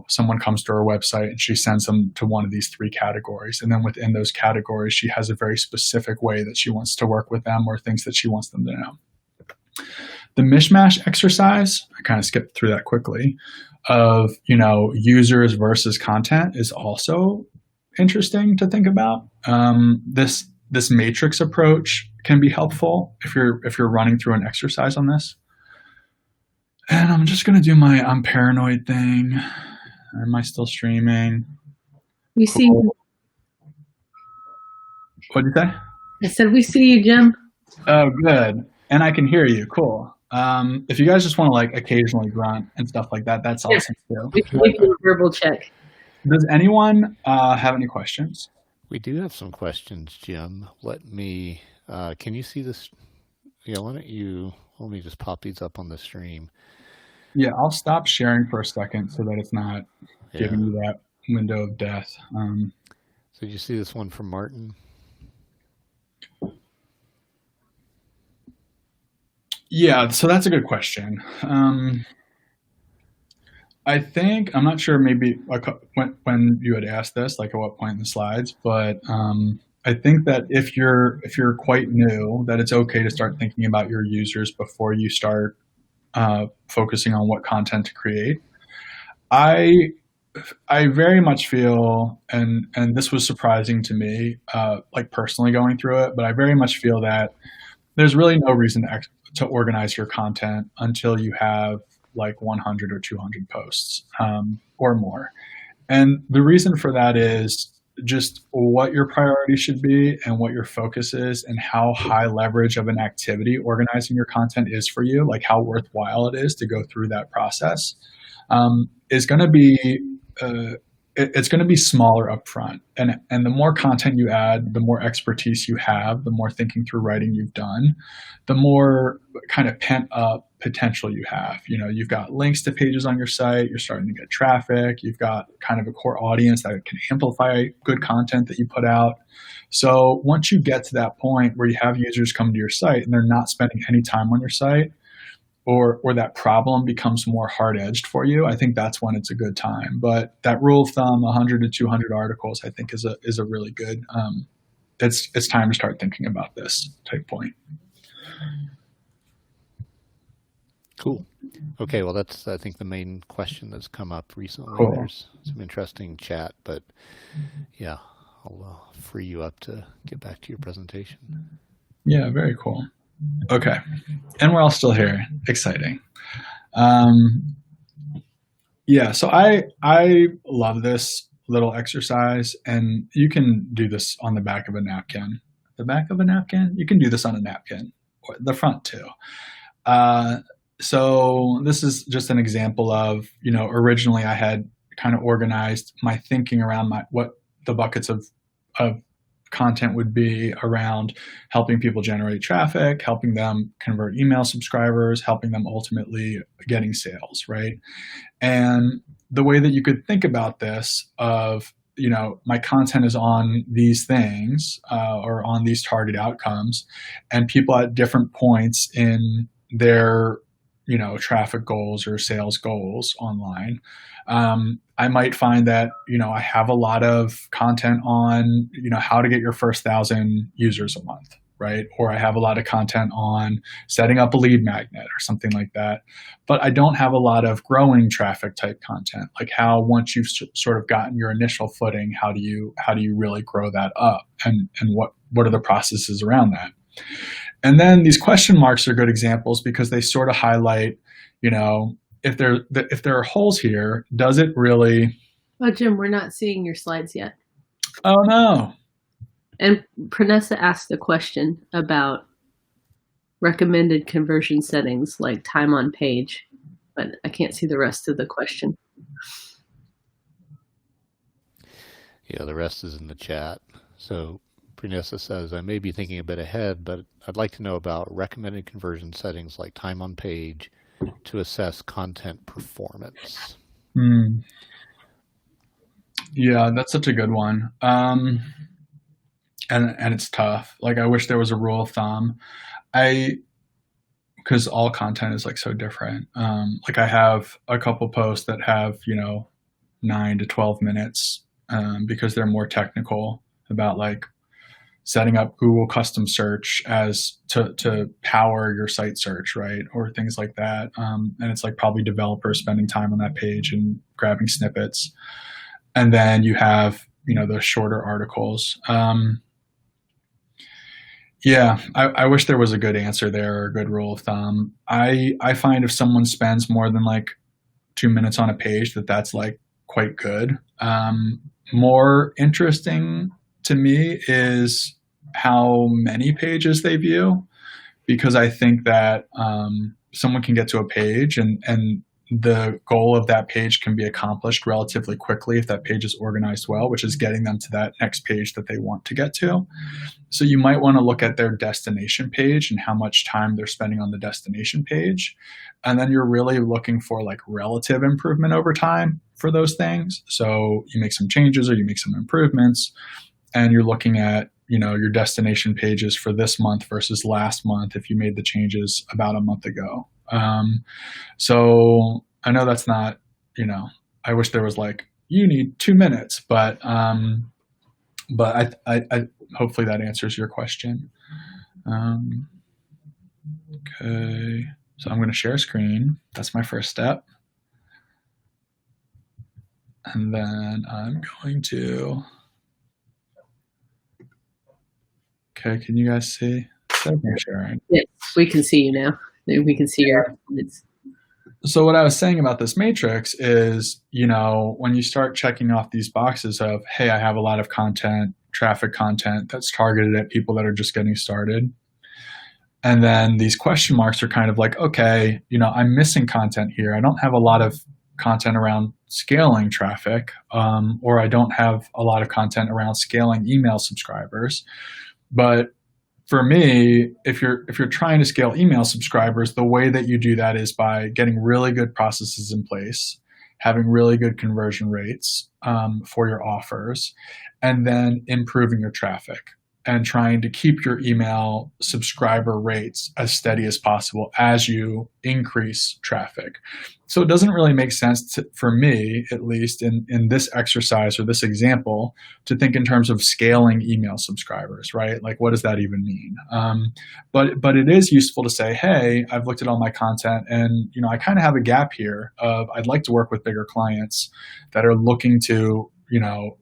someone comes to her website and she sends them to one of these 3 categories. And then within those categories, she has a very specific way that she wants to work with them or things that she wants them to know. The mishmash exercise, I kind of skipped through that quickly, of, users versus content is also interesting to think about. This matrix approach can be helpful if you're running through an exercise on this. And I'm just going to do my I'm paranoid thing. Am I still streaming? We see you. What did you say? I said, we see you, Jim. Oh, good. And I can hear you. Cool. If you guys just want to like occasionally grunt and stuff like that, that's awesome too. We can give you a verbal check. Does anyone have any questions? We do have some questions, Jim. Let me, can you see this? Yeah, let me just pop these up on the stream. Yeah, I'll stop sharing for a second so that it's not giving you that window of death. So did you see this one from Martin? Yeah, so that's a good question. I think, I'm not sure maybe when you had asked this, like at what point in the slides, but I think that if you're quite new, that it's okay to start thinking about your users before you start focusing on what content to create. I very much feel, and this was surprising to me, like personally going through it, but I very much feel that there's really no reason to organize your content until you have like 100 or 200 posts or more. And the reason for that is just what your priority should be and what your focus is and how high leverage of an activity organizing your content is for you, like how worthwhile it is to go through that process, is going to be it's going to be smaller upfront. And the more content you add, the more expertise you have, the more thinking through writing you've done, the more kind of pent up potential you have. You've got links to pages on your site, you're starting to get traffic, you've got kind of a core audience that can amplify good content that you put out. So once you get to that point where you have users come to your site and they're not spending any time on your site, or that problem becomes more hard-edged for you, I think that's when it's a good time. But that rule of thumb, 100 to 200 articles, I think is a really good, it's time to start thinking about this type point. Cool. Okay, well, that's, I think, the main question that's come up recently. Cool. There's some interesting chat, but yeah, I'll free you up to get back to your presentation. Yeah, very cool. Okay, and we're all still here. Exciting. Yeah, so I love this little exercise, and you can do this on the back of a napkin. The back of a napkin? You can do this on a napkin, or the front too. So this is just an example of, originally I had kind of organized my thinking around what the buckets of content would be around helping people generate traffic, helping them convert email subscribers, helping them ultimately getting sales, right? And the way that you could think about this of my content is on these things or on these target outcomes, and people at different points in their traffic goals or sales goals online. I might find that I have a lot of content on how to get your first 1,000 users a month, right? Or I have a lot of content on setting up a lead magnet or something like that. But I don't have a lot of growing traffic type content, like how once you've sort of gotten your initial footing, how do you really grow that up, and what are the processes around that? And then these question marks are good examples because they sort of highlight, if there are holes here, does it really? Oh, Jim, we're not seeing your slides yet. Oh no. And Pranessa asked a question about recommended conversion settings like time on page, but I can't see the rest of the question. Yeah, the rest is in the chat. So Pranessa says, I may be thinking a bit ahead, but I'd like to know about recommended conversion settings like time on page to assess content performance. Yeah, that's such a good one. And it's tough. Like, I wish there was a rule of thumb. Because all content is like so different. Like, I have a couple posts that have 9 to 12 minutes because they're more technical about like setting up Google custom search as to power your site search, right? Or things like that. And it's like probably developers spending time on that page and grabbing snippets. And then you have, those shorter articles. Yeah, I wish there was a good answer there or a good rule of thumb. I find if someone spends more than like 2 minutes on a page, that's like quite good. More interesting to me is how many pages they view, because I think that someone can get to a page and the goal of that page can be accomplished relatively quickly if that page is organized well, which is getting them to that next page that they want to get to. So you might want to look at their destination page and how much time they're spending on the destination page. And then you're really looking for like relative improvement over time for those things. So you make some changes or you make some improvements, and you're looking at, your destination pages for this month versus last month if you made the changes about a month ago. So I know that's not, I wish there was like, you need 2 minutes, but I hopefully that answers your question. Okay, so I'm going to share screen. That's my first step. And then I'm going to, okay, can you guys see? Sharing. Yes, we can see you now. We can see your. So what I was saying about this matrix is, when you start checking off these boxes of, hey, I have a lot of content, traffic content that's targeted at people that are just getting started. And then these question marks are kind of like, okay, I'm missing content here. I don't have a lot of content around scaling traffic, or I don't have a lot of content around scaling email subscribers. But for me, if you're trying to scale email subscribers, the way that you do that is by getting really good processes in place, having really good conversion rates for your offers, and then improving your traffic and trying to keep your email subscriber rates as steady as possible as you increase traffic. So it doesn't really make sense for me, at least in this exercise or this example, to think in terms of scaling email subscribers, right? Like, what does that even mean? But it is useful to say, hey, I've looked at all my content and, I kind of have a gap here of I'd like to work with bigger clients that are looking to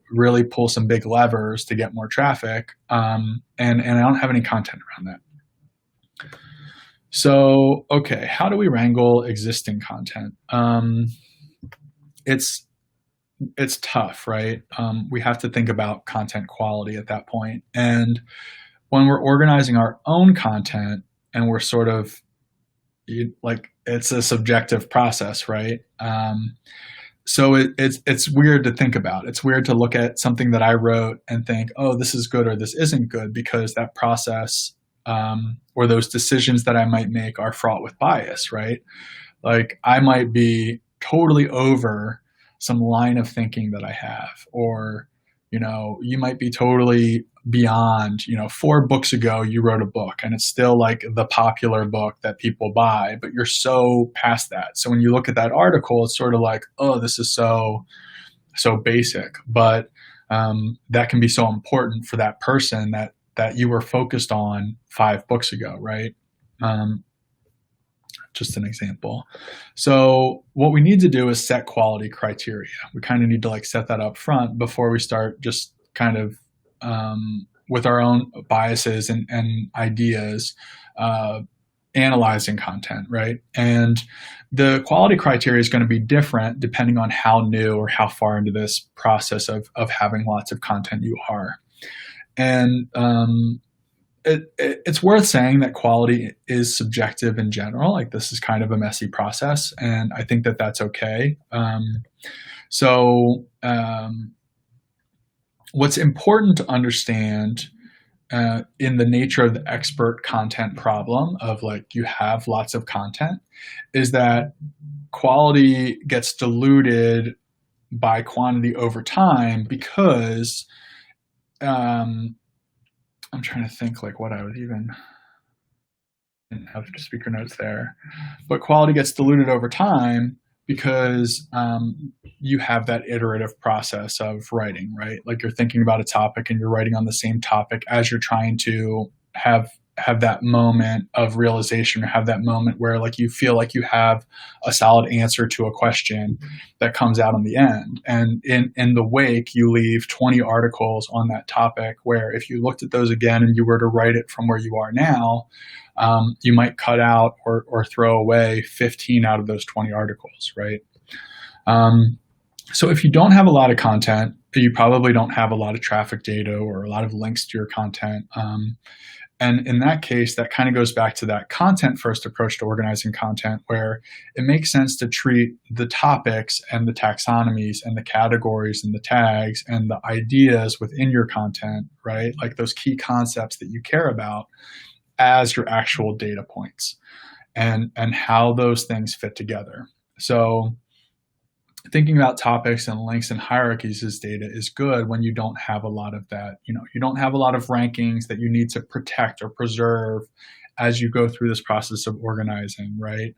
really pull some big levers to get more traffic. And I don't have any content around that. So, okay, how do we wrangle existing content? It's tough, right? We have to think about content quality at that point. And when we're organizing our own content and we're sort of like, it's a subjective process, right? So it's weird to think about. It's weird to look at something that I wrote and think, oh, this is good or this isn't good, because that process or those decisions that I might make are fraught with bias, right? Like, I might be totally over some line of thinking that I have, or you might be totally beyond, 4 books ago you wrote a book and it's still like the popular book that people buy, but you're so past that. So when you look at that article, it's sort of like, oh, this is so basic, but that can be so important for that person that you were focused on 5 books ago, right? Just an example. So what we need to do is set quality criteria. We kind of need to like set that up front before we start just kind of with our own biases and ideas analyzing content, right? And the quality criteria is going to be different depending on how new or how far into this process of having lots of content you are. And it's worth saying that quality is subjective in general. Like, this is kind of a messy process, and I think that that's okay. What's important to understand in the nature of the expert content problem of like you have lots of content is that quality gets diluted by quantity over time because I'm trying to think like what I would didn't have speaker notes there, but quality gets diluted over time because you have that iterative process of writing, right? Like, you're thinking about a topic and you're writing on the same topic as you're trying to have that moment of realization, or have that moment where like you feel like you have a solid answer to a question that comes out on the end. And in the wake, you leave 20 articles on that topic where if you looked at those again and you were to write it from where you are now, you might cut out or throw away 15 out of those 20 articles, right? So if you don't have a lot of content, you probably don't have a lot of traffic data or a lot of links to your content. And in that case, that kind of goes back to that content first approach to organizing content, where it makes sense to treat the topics and the taxonomies and the categories and the tags and the ideas within your content, right? Like those key concepts that you care about as your actual data points and how those things fit together. So thinking about topics and links and hierarchies as data is good when you don't have a lot of that. You don't have a lot of rankings that you need to protect or preserve as you go through this process of organizing, right?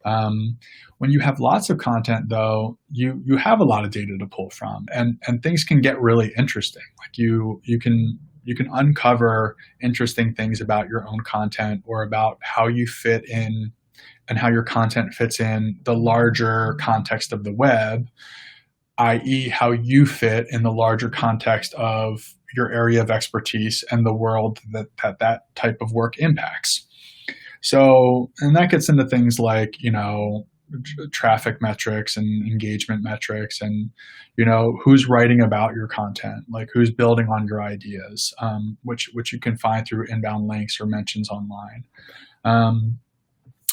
When you have lots of content, though, you have a lot of data to pull from, and things can get really interesting. Like you can uncover interesting things about your own content or about how you fit in and how your content fits in the larger context of the web, i.e. how you fit in the larger context of your area of expertise and the world that type of work impacts. So, and that gets into things like, traffic metrics and engagement metrics and, who's writing about your content, like who's building on your ideas, which you can find through inbound links or mentions online.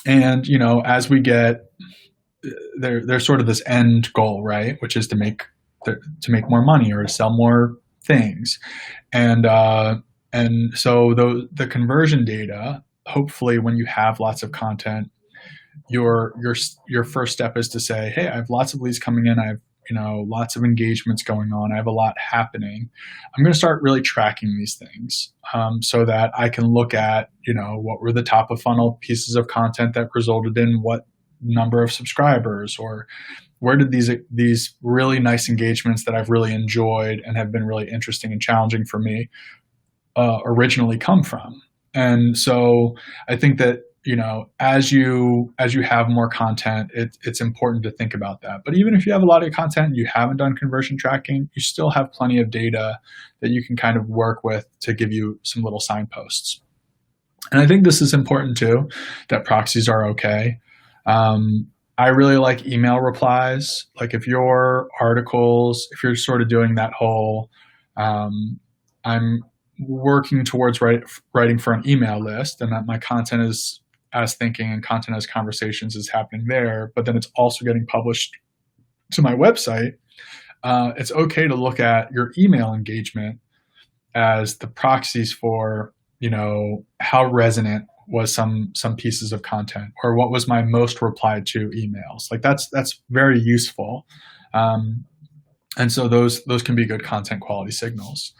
And, as we get there's sort of this end goal, right? Which is to make more money or to sell more things. And so the conversion data, hopefully when you have lots of content, your first step is to say, hey, I have lots of leads coming in. I have, lots of engagements going on. I have a lot happening. I'm going to start really tracking these things so that I can look at, what were the top of funnel pieces of content that resulted in what number of subscribers, or where did these really nice engagements that I've really enjoyed and have been really interesting and challenging for me originally come from. And so I think that, as you have more content, it's important to think about that. But even if you have a lot of content and you haven't done conversion tracking, you still have plenty of data that you can kind of work with to give you some little signposts. And I think this is important too, that proxies are okay. I really like email replies. Like if your articles, if you're sort of doing that whole, I'm working towards writing for an email list, and that my content is as thinking and content as conversations is happening there, but then it's also getting published to my website. It's okay to look at your email engagement as the proxies for, how resonant was some pieces of content, or what was my most replied to emails. Like that's very useful. And so those can be good content quality signals.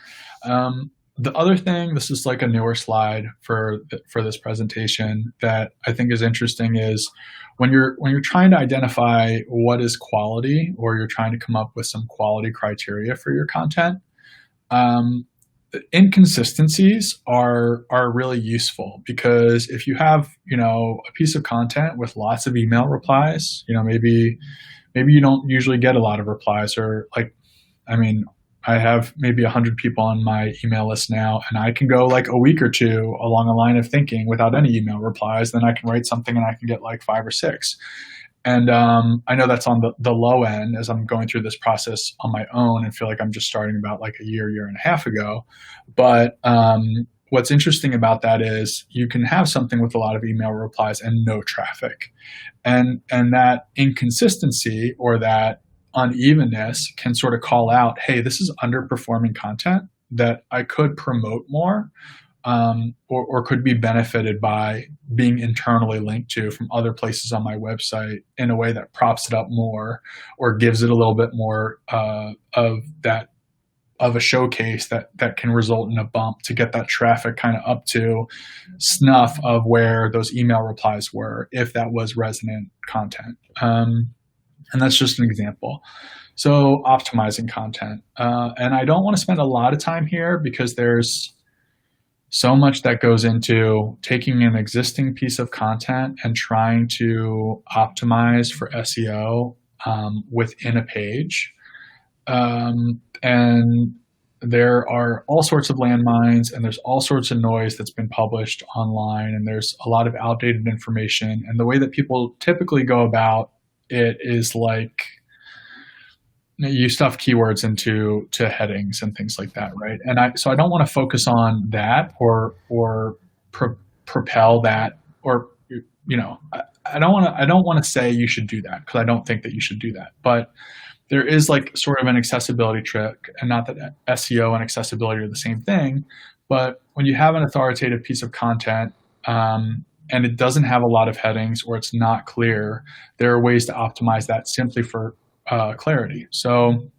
The other thing, this is like a newer slide for this presentation that I think is interesting, is when you're trying to identify what is quality, or you're trying to come up with some quality criteria for your content, inconsistencies are really useful, because if you have, a piece of content with lots of email replies, maybe you don't usually get a lot of replies, or I have maybe 100 people on my email list now, and I can go like a week or two along a line of thinking without any email replies. Then I can write something and I can get like 5 or 6. And I know that's on the low end, as I'm going through this process on my own and feel like I'm just starting about like a year and a half ago. But what's interesting about that is you can have something with a lot of email replies and no traffic. And that inconsistency, or that unevenness, can sort of call out, hey, this is underperforming content that I could promote more, or could be benefited by being internally linked to from other places on my website in a way that props it up more, or gives it a little bit more of a showcase that can result in a bump to get that traffic kind of up to snuff of where those email replies were, if that was resonant content. And that's just an example. So optimizing content. And I don't want to spend a lot of time here, because there's so much that goes into taking an existing piece of content and trying to optimize for SEO within a page. And there are all sorts of landmines, and there's all sorts of noise that's been published online, and there's a lot of outdated information. And the way that people typically go about it is like, you stuff keywords into headings and things like that, right? And so I don't want to focus on that or propel that, or I don't want to say you should do that, because I don't think that you should do that. But there is like sort of an accessibility trick, and not that SEO and accessibility are the same thing, but when you have an authoritative piece of content, and it doesn't have a lot of headings, or it's not clear, there are ways to optimize that simply for clarity. So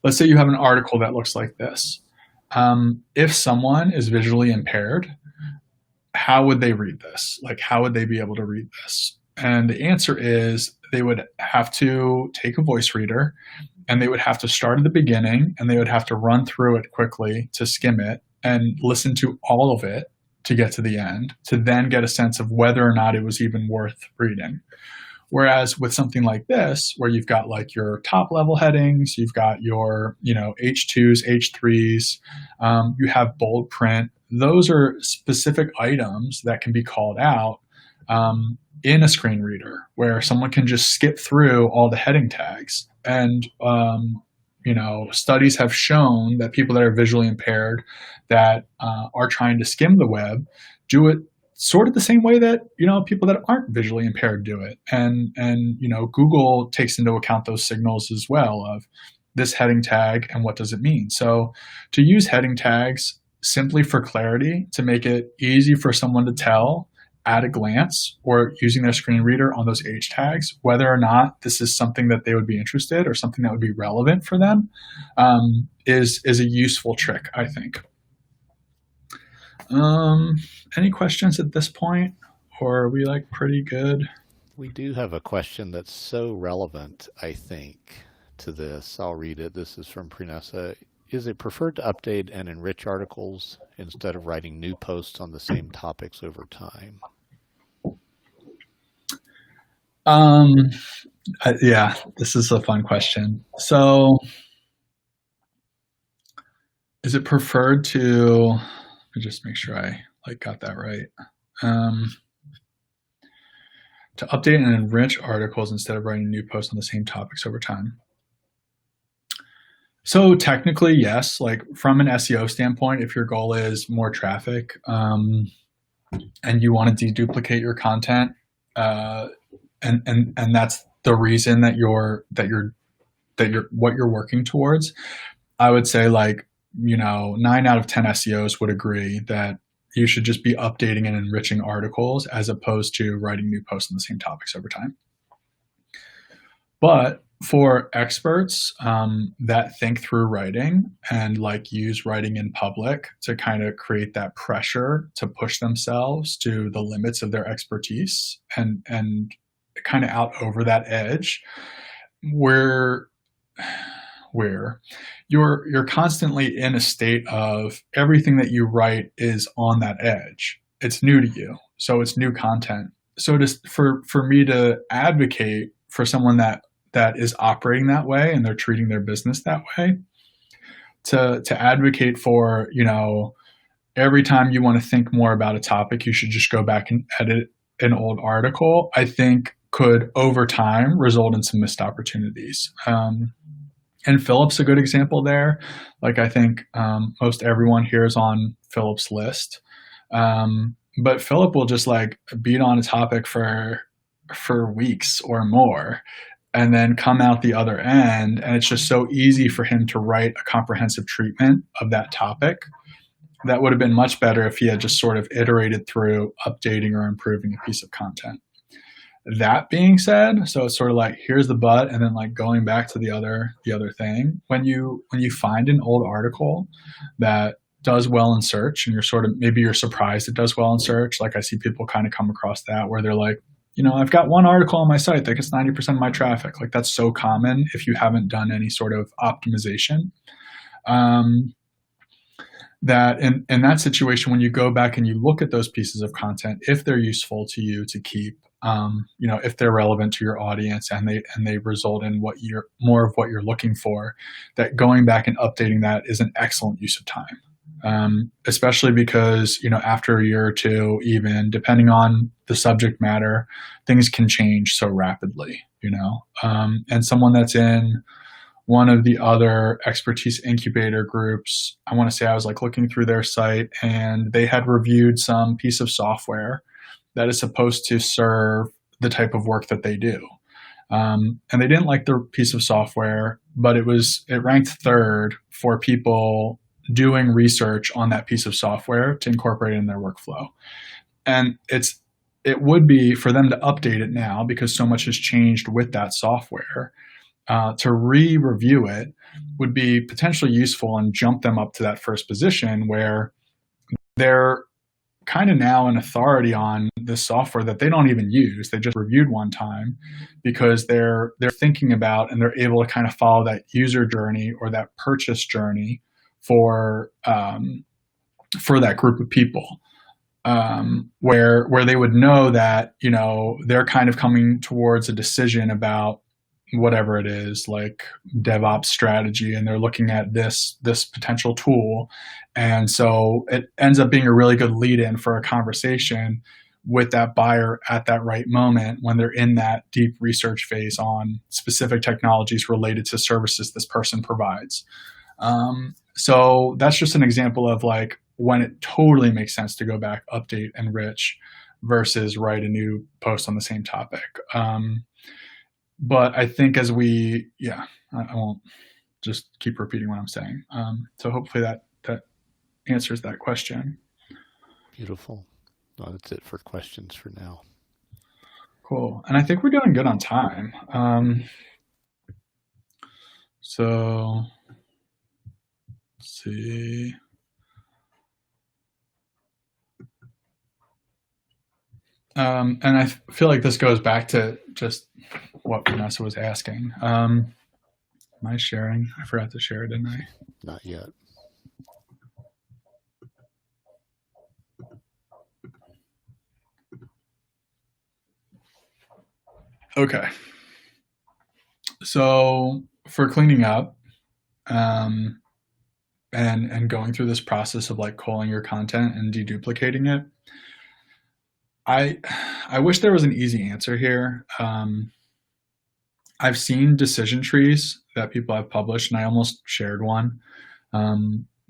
let's say you have an article that looks like this. If someone is visually impaired, how would they read this? Like, how would they be able to read this? And the answer is, they would have to take a voice reader, and they would have to start at the beginning, and they would have to run through it quickly to skim it and listen to all of it to get to the end, to then get a sense of whether or not it was even worth reading. Whereas with something like this, where you've got like your top level headings, you've got your, H2s, H3s, you have bold print. Those are specific items that can be called out in a screen reader, where someone can just skip through all the heading tags. And studies have shown that people that are visually impaired, that are trying to skim the web, do it sort of the same way that people that aren't visually impaired do it. And Google takes into account those signals as well, of this heading tag and what does it mean. So to use heading tags simply for clarity, to make it easy for someone to tell at a glance, or using their screen reader on those H tags, whether or not this is something that they would be interested, or something that would be relevant for them, is a useful trick, I think. Any questions at this point, or are we like pretty good? We do have a question that's so relevant, I think, to this. I'll read it. This is from Prenessa. Is it preferred to update and enrich articles instead of writing new posts on the same topics over time? Yeah, this is a fun question. So is it preferred to, let me just make sure I got that right. To update and enrich articles instead of writing new posts on the same topics over time. So technically, yes, like from an SEO standpoint, if your goal is more traffic, and you want to deduplicate your content, and that's the reason that you're what you're working towards, I would say 9 out of 10 SEOs would agree that you should just be updating and enriching articles as opposed to writing new posts on the same topics over time. But for experts that think through writing and like use writing in public to kind of create that pressure to push themselves to the limits of their expertise and kind of out over that edge, where you're constantly in a state of everything that you write is on that edge. It's new to you, so it's new content. So just for me to advocate for someone that is operating that way and they're treating their business that way, to advocate for, you know, every time you want to think more about a topic, you should just go back and edit an old article, I think could over time result in some missed opportunities. And Philip's a good example there. Like I think most everyone here is on Philip's list. But Philip will just like beat on a topic for weeks or more and then come out the other end. And it's just so easy for him to write a comprehensive treatment of that topic. That would have been much better if he had just sort of iterated through updating or improving a piece of content. That being said, so it's sort of like, here's the but, and then like going back to the other thing. When you find an old article that does well in search and maybe you're surprised it does well in search. Like I see people kind of come across that where they're like, you know, I've got one article on my site that gets 90% of my traffic. Like that's so common if you haven't done any sort of optimization. That in that situation, when you go back and you look at those pieces of content, if they're useful to you to keep, you know, if they're relevant to your audience and they result in more of what you're looking for, that going back and updating that is an excellent use of time. Especially because, you know, after a year or two, even depending on the subject matter, things can change so rapidly, you know, and someone that's in one of the other expertise incubator groups, I want to say I was like looking through their site and they had reviewed some piece of software that is supposed to serve the type of work that they do. And they didn't like the piece of software, but it ranked third for people doing research on that piece of software to incorporate it in their workflow. And it would be for them to update it now because so much has changed with that software. To re-review it would be potentially useful and jump them up to that first position where they're kind of now an authority on this software that they don't even use. They just reviewed one time because they're thinking about and they're able to kind of follow that user journey or that purchase journey for that group of people. Where they would know that, you know, they're kind of coming towards a decision about whatever it is, like DevOps strategy, and they're looking at this potential tool. And so it ends up being a really good lead in for a conversation with that buyer at that right moment when they're in that deep research phase on specific technologies related to services this person provides. So that's just an example of like when it totally makes sense to go back, update, enrich versus write a new post on the same topic. But I think I won't just keep repeating what I'm saying. So hopefully that answers that question. Beautiful. Well, that's it for questions for now. Cool. And I think we're doing good on time. So let's see. And I feel like this goes back to just what Vanessa was asking. Am I sharing? I forgot to share, didn't I? Not yet. Okay. So for cleaning up and going through this process of like culling your content and deduplicating it, I wish there was an easy answer here. I've seen decision trees that people have published, and I almost shared one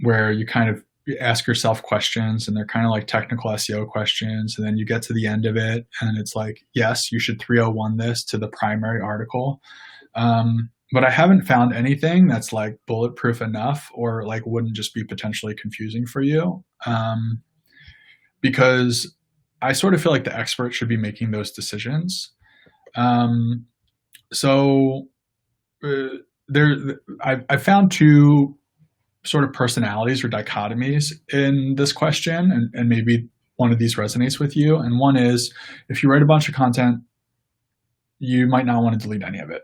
where you kind of ask yourself questions, and they're kind of like technical SEO questions, and then you get to the end of it, and it's like, yes, you should 301 this to the primary article. But I haven't found anything that's like bulletproof enough or like wouldn't just be potentially confusing for you. Because I sort of feel like the expert should be making those decisions. So I found two sort of personalities or dichotomies in this question, and maybe one of these resonates with you. And one is, if you write a bunch of content, you might not want to delete any of it.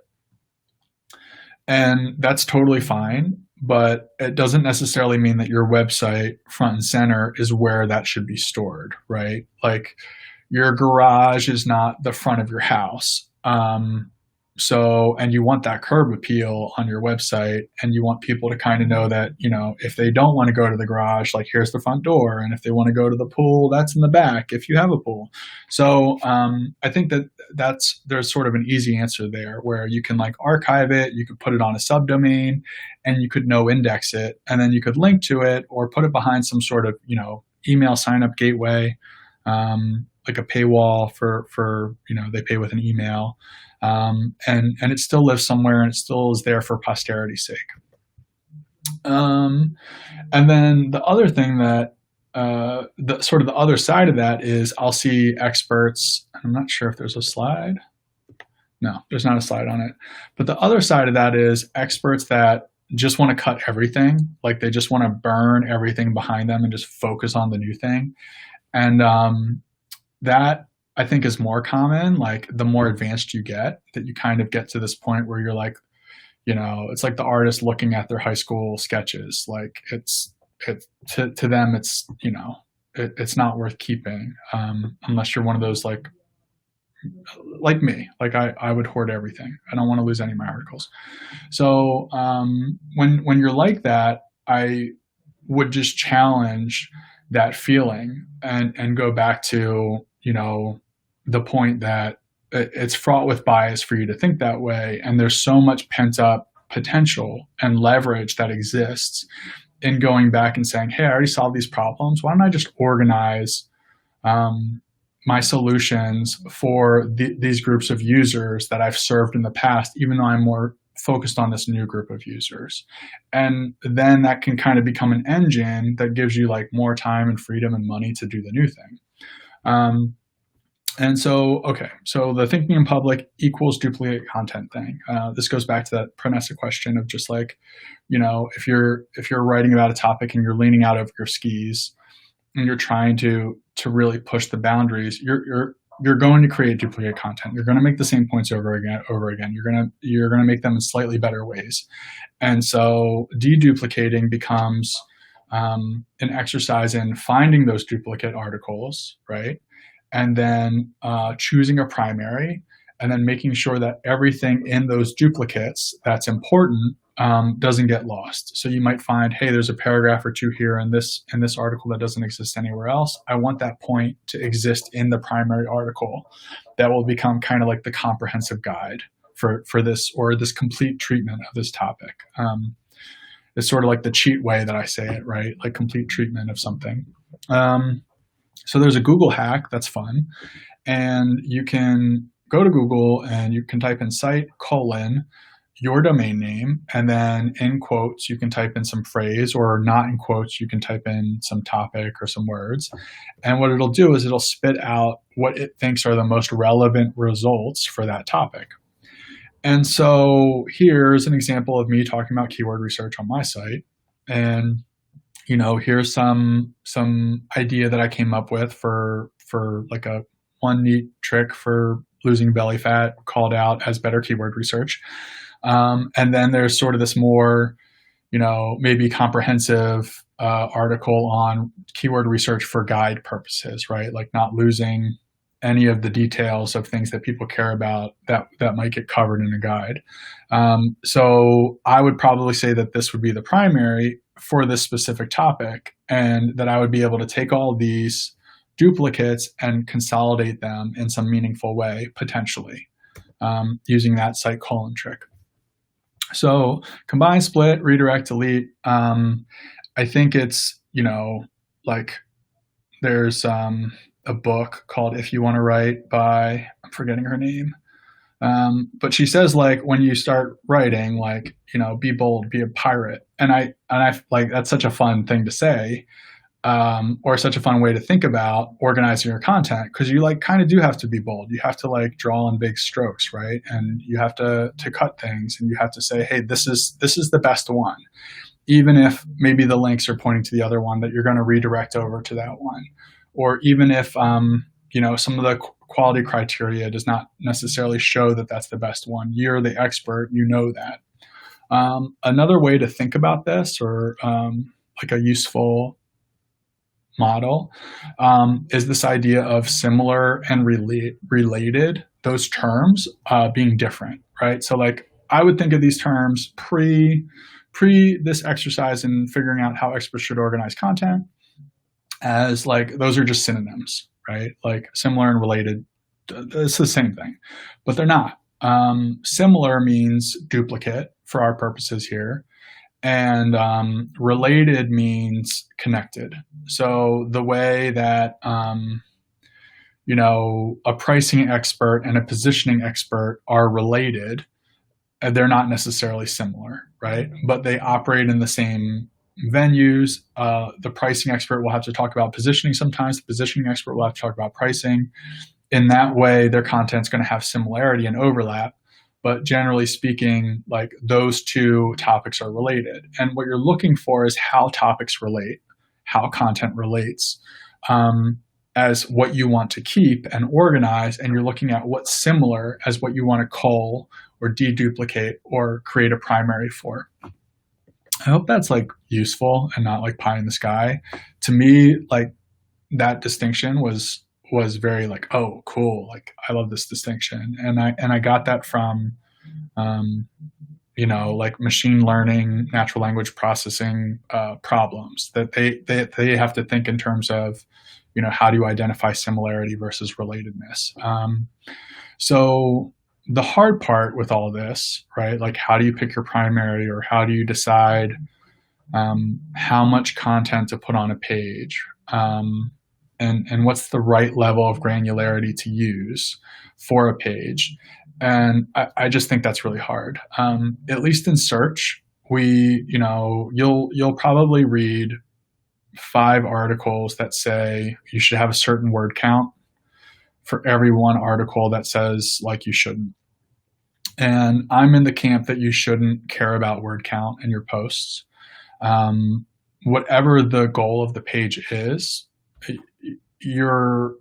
And that's totally fine, but it doesn't necessarily mean that your website front and center is where that should be stored, right? Like, your garage is not the front of your house. And you want that curb appeal on your website, and you want people to kind of know that, if they don't want to go to the garage, like, here's the front door. And if they want to go to the pool, that's in the back if you have a pool. So I think there's sort of an easy answer there where you can like archive it, you could put it on a subdomain, and you could no index it, and then you could link to it or put it behind some sort of, email sign up gateway, like a paywall for they pay with an email. And it still lives somewhere, and it still is there for posterity's sake. And then the other thing that, the other side of that is, I'll see experts. I'm not sure if there's a slide. No, there's not a slide on it. But the other side of that is experts that just want to cut everything. Like, they just want to burn everything behind them and just focus on the new thing. And that, I think, is more common. Like, the more advanced you get, that you kind of get to this point where you're like, it's like the artist looking at their high school sketches. Like, to them, it's, it's not worth keeping, unless you're one of those like me. Like, I would hoard everything. I don't want to lose any of my articles. So when you're like that, I would just challenge that feeling and go back to, the point that it's fraught with bias for you to think that way. And there's so much pent up potential and leverage that exists in going back and saying, hey, I already solved these problems. Why don't I just organize my solutions for these groups of users that I've served in the past, even though I'm more focused on this new group of users. And then that can kind of become an engine that gives you like more time and freedom and money to do the new thing. And so the thinking in public equals duplicate content thing. This goes back to that Pranessa question of just like, if you're writing about a topic and you're leaning out of your skis and you're trying to really push the boundaries, you're going to create duplicate content. You're going to make the same points over again. You're going to make them in slightly better ways. And so deduplicating becomes an exercise in finding those duplicate articles, right? And then choosing a primary, and then making sure that everything in those duplicates that's important doesn't get lost. So you might find, hey, there's a paragraph or two here in this article that doesn't exist anywhere else. I want that point to exist in the primary article. That will become kind of like the comprehensive guide for this, or this complete treatment of this topic. It's sort of like the cheat way that I say it, right? Like complete treatment of something. So there's a Google hack that's fun, and you can go to Google and you can type in site : your domain name, and then in quotes you can type in some phrase, or not in quotes you can type in some topic or some words. And what it'll do is it'll spit out what it thinks are the most relevant results for that topic. And so here's an example of me talking about keyword research on my site. And here's some idea that I came up with for like a one neat trick for losing belly fat, called out as better keyword research. And then there's sort of this more, maybe comprehensive article on keyword research for guide purposes, right? Like not losing any of the details of things that people care about that might get covered in a guide. So I would probably say that this would be the primary for this specific topic, and that I would be able to take all these duplicates and consolidate them in some meaningful way, potentially, using that site : trick. So combine, split, redirect, delete. I think it's, like there's a book called If You Want to Write by, I'm forgetting her name. But she says, like, when you start writing, like, be bold, be a pirate. And I like, that's such a fun thing to say. or such a fun way to think about organizing your content, because you like kind of do have to be bold. You have to like draw in big strokes, right? And you have to cut things, and you have to say, hey, this is the best one, even if maybe the links are pointing to the other one, that you're going to redirect over to that one, or even if some of the quality criteria does not necessarily show that that's the best one. You're the expert, you know that. Another way to think about this, or like a useful model, is this idea of similar and related, those terms being different, right? So like I would think of these terms pre this exercise in figuring out how experts should organize content as like those are just synonyms, right? Like similar and related, it's the same thing, but they're not. Similar means duplicate for our purposes here, and related means connected. So the way that a pricing expert and a positioning expert are related, they're not necessarily similar, right? But they operate in the same venues. The pricing expert will have to talk about positioning sometimes. The positioning expert will have to talk about pricing. In that way, their content's going to have similarity and overlap. But generally speaking, like those two topics are related. And what you're looking for is how topics relate, how content relates, as what you want to keep and organize. And you're looking at what's similar as what you want to cull or deduplicate or create a primary for. I hope that's like useful and not like pie in the sky. To me, like that distinction was very like, oh, cool. Like I love this distinction. And I got that from, like machine learning, natural language processing problems that they have to think in terms of, how do you identify similarity versus relatedness? So the hard part with all this, right? Like how do you pick your primary, or how do you decide how much content to put on a page? And what's the right level of granularity to use for a page? And I just think that's really hard. At least in search, you'll probably read 5 articles that say you should have a certain word count for every one article that says like you shouldn't. And I'm in the camp that you shouldn't care about word count in your posts. Whatever the goal of the page is, your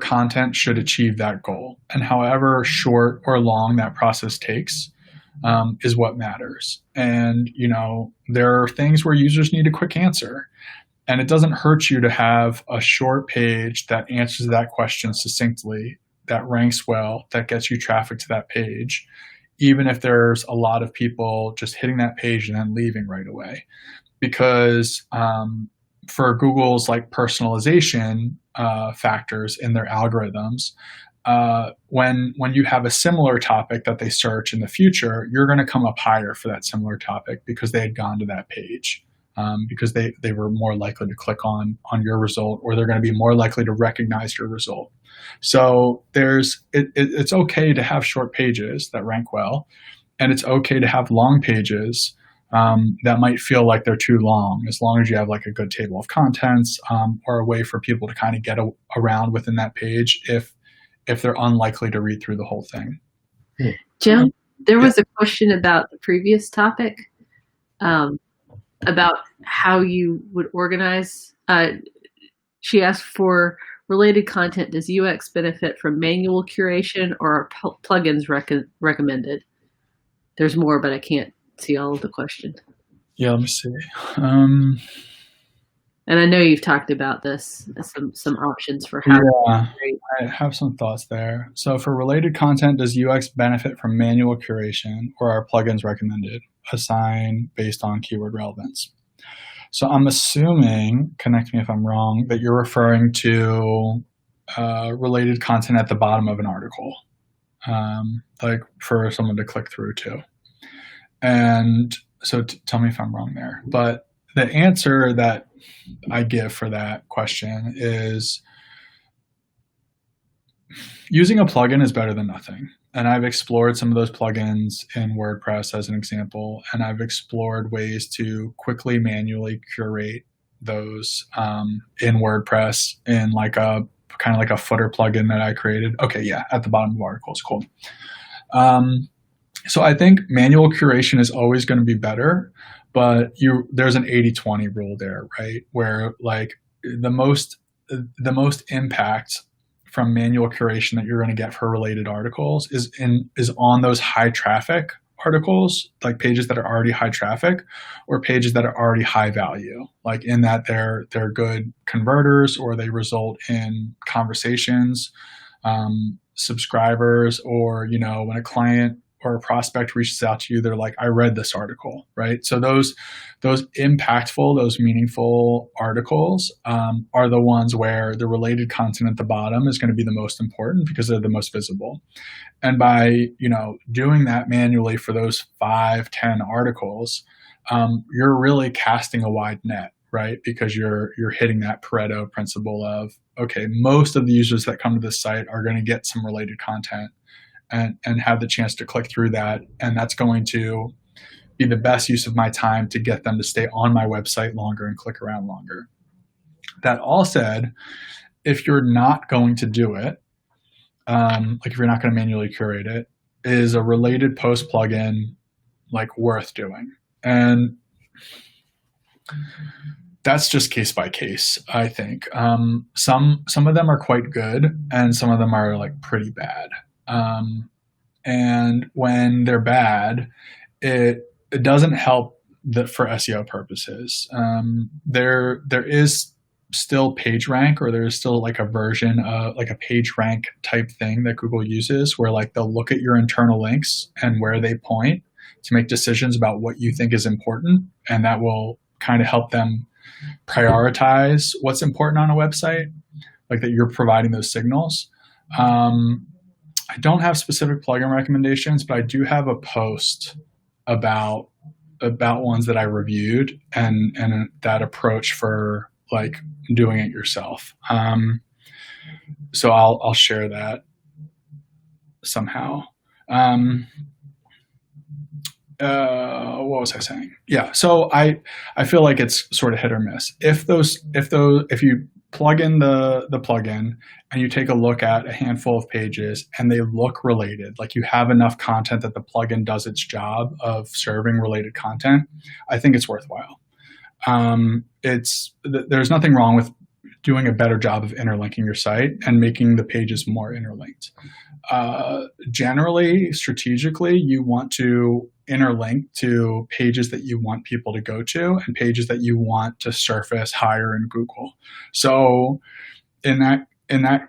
content should achieve that goal. And however short or long that process takes is what matters. And, there are things where users need a quick answer. And it doesn't hurt you to have a short page that answers that question succinctly, that ranks well, that gets you traffic to that page, even if there's a lot of people just hitting that page and then leaving right away. Because for Google's like personalization factors in their algorithms, when you have a similar topic that they search in the future, you're going to come up higher for that similar topic because they had gone to that page, because they were more likely to click on your result, or they're going to be more likely to recognize your result. So it's okay to have short pages that rank well, and it's okay to have long pages that might feel like they're too long, as long as you have like a good table of contents, or a way for people to kind of get around within that page if they're unlikely to read through the whole thing. Jim, there was a question about the previous topic, about how you would organize. She asked for related content. Does UX benefit from manual curation, or are plugins recommended? There's more, but I can't see all of the question. Yeah, let me see. And I know you've talked about this, some options for how. Yeah, I have some thoughts there. So for related content, does UX benefit from manual curation, or are plugins recommended? Assign based on keyword relevance. So I'm assuming, connect me if I'm wrong, that you're referring to related content at the bottom of an article, like for someone to click through to. And so tell me if I'm wrong there. But the answer that I give for that question is using a plugin is better than nothing. And I've explored some of those plugins in WordPress as an example, and I've explored ways to quickly manually curate those in WordPress in like a kind of like a footer plugin that I created. Okay, yeah, at the bottom of articles, cool. So I think manual curation is always going to be better, but there's an 80-20 rule there, right? Where like the most impact from manual curation that you're going to get for related articles is on those high traffic articles, like pages that are already high traffic or pages that are already high value, like in that they're good converters or they result in conversations, subscribers, or, you know, when a client or a prospect reaches out to you, they're like, I read this article, right? So those impactful, those meaningful articles are the ones where the related content at the bottom is going to be the most important because they're the most visible. And by, you know, doing that manually for those 5-10 articles, you're really casting a wide net, right? Because you're hitting that Pareto principle of, okay, most of the users that come to this site are going to get some related content and have the chance to click through that. And that's going to be the best use of my time to get them to stay on my website longer and click around longer. That all said, if you're not going to do it, like if you're not going to manually curate it, is a related post plugin like worth doing? And that's just case by case, I think. Some of them are quite good and some of them are like pretty bad. And when they're bad, it doesn't help for SEO purposes. There is still PageRank, or there's still like a version of like a PageRank type thing that Google uses where like they'll look at your internal links and where they point to make decisions about what you think is important. And that will kind of help them prioritize what's important on a website, like that you're providing those signals. I don't have specific plugin recommendations, but I do have a post about ones that I reviewed and that approach for like doing it yourself. So I'll share that somehow. What was I saying? Yeah. So I feel like it's sort of hit or miss. If you plug in the plugin and you take a look at a handful of pages and they look related, like you have enough content that the plugin does its job of serving related content, I think it's worthwhile. There's nothing wrong with doing a better job of interlinking your site and making the pages more interlinked. Generally, strategically, you want to interlink to pages that you want people to go to and pages that you want to surface higher in Google. So in that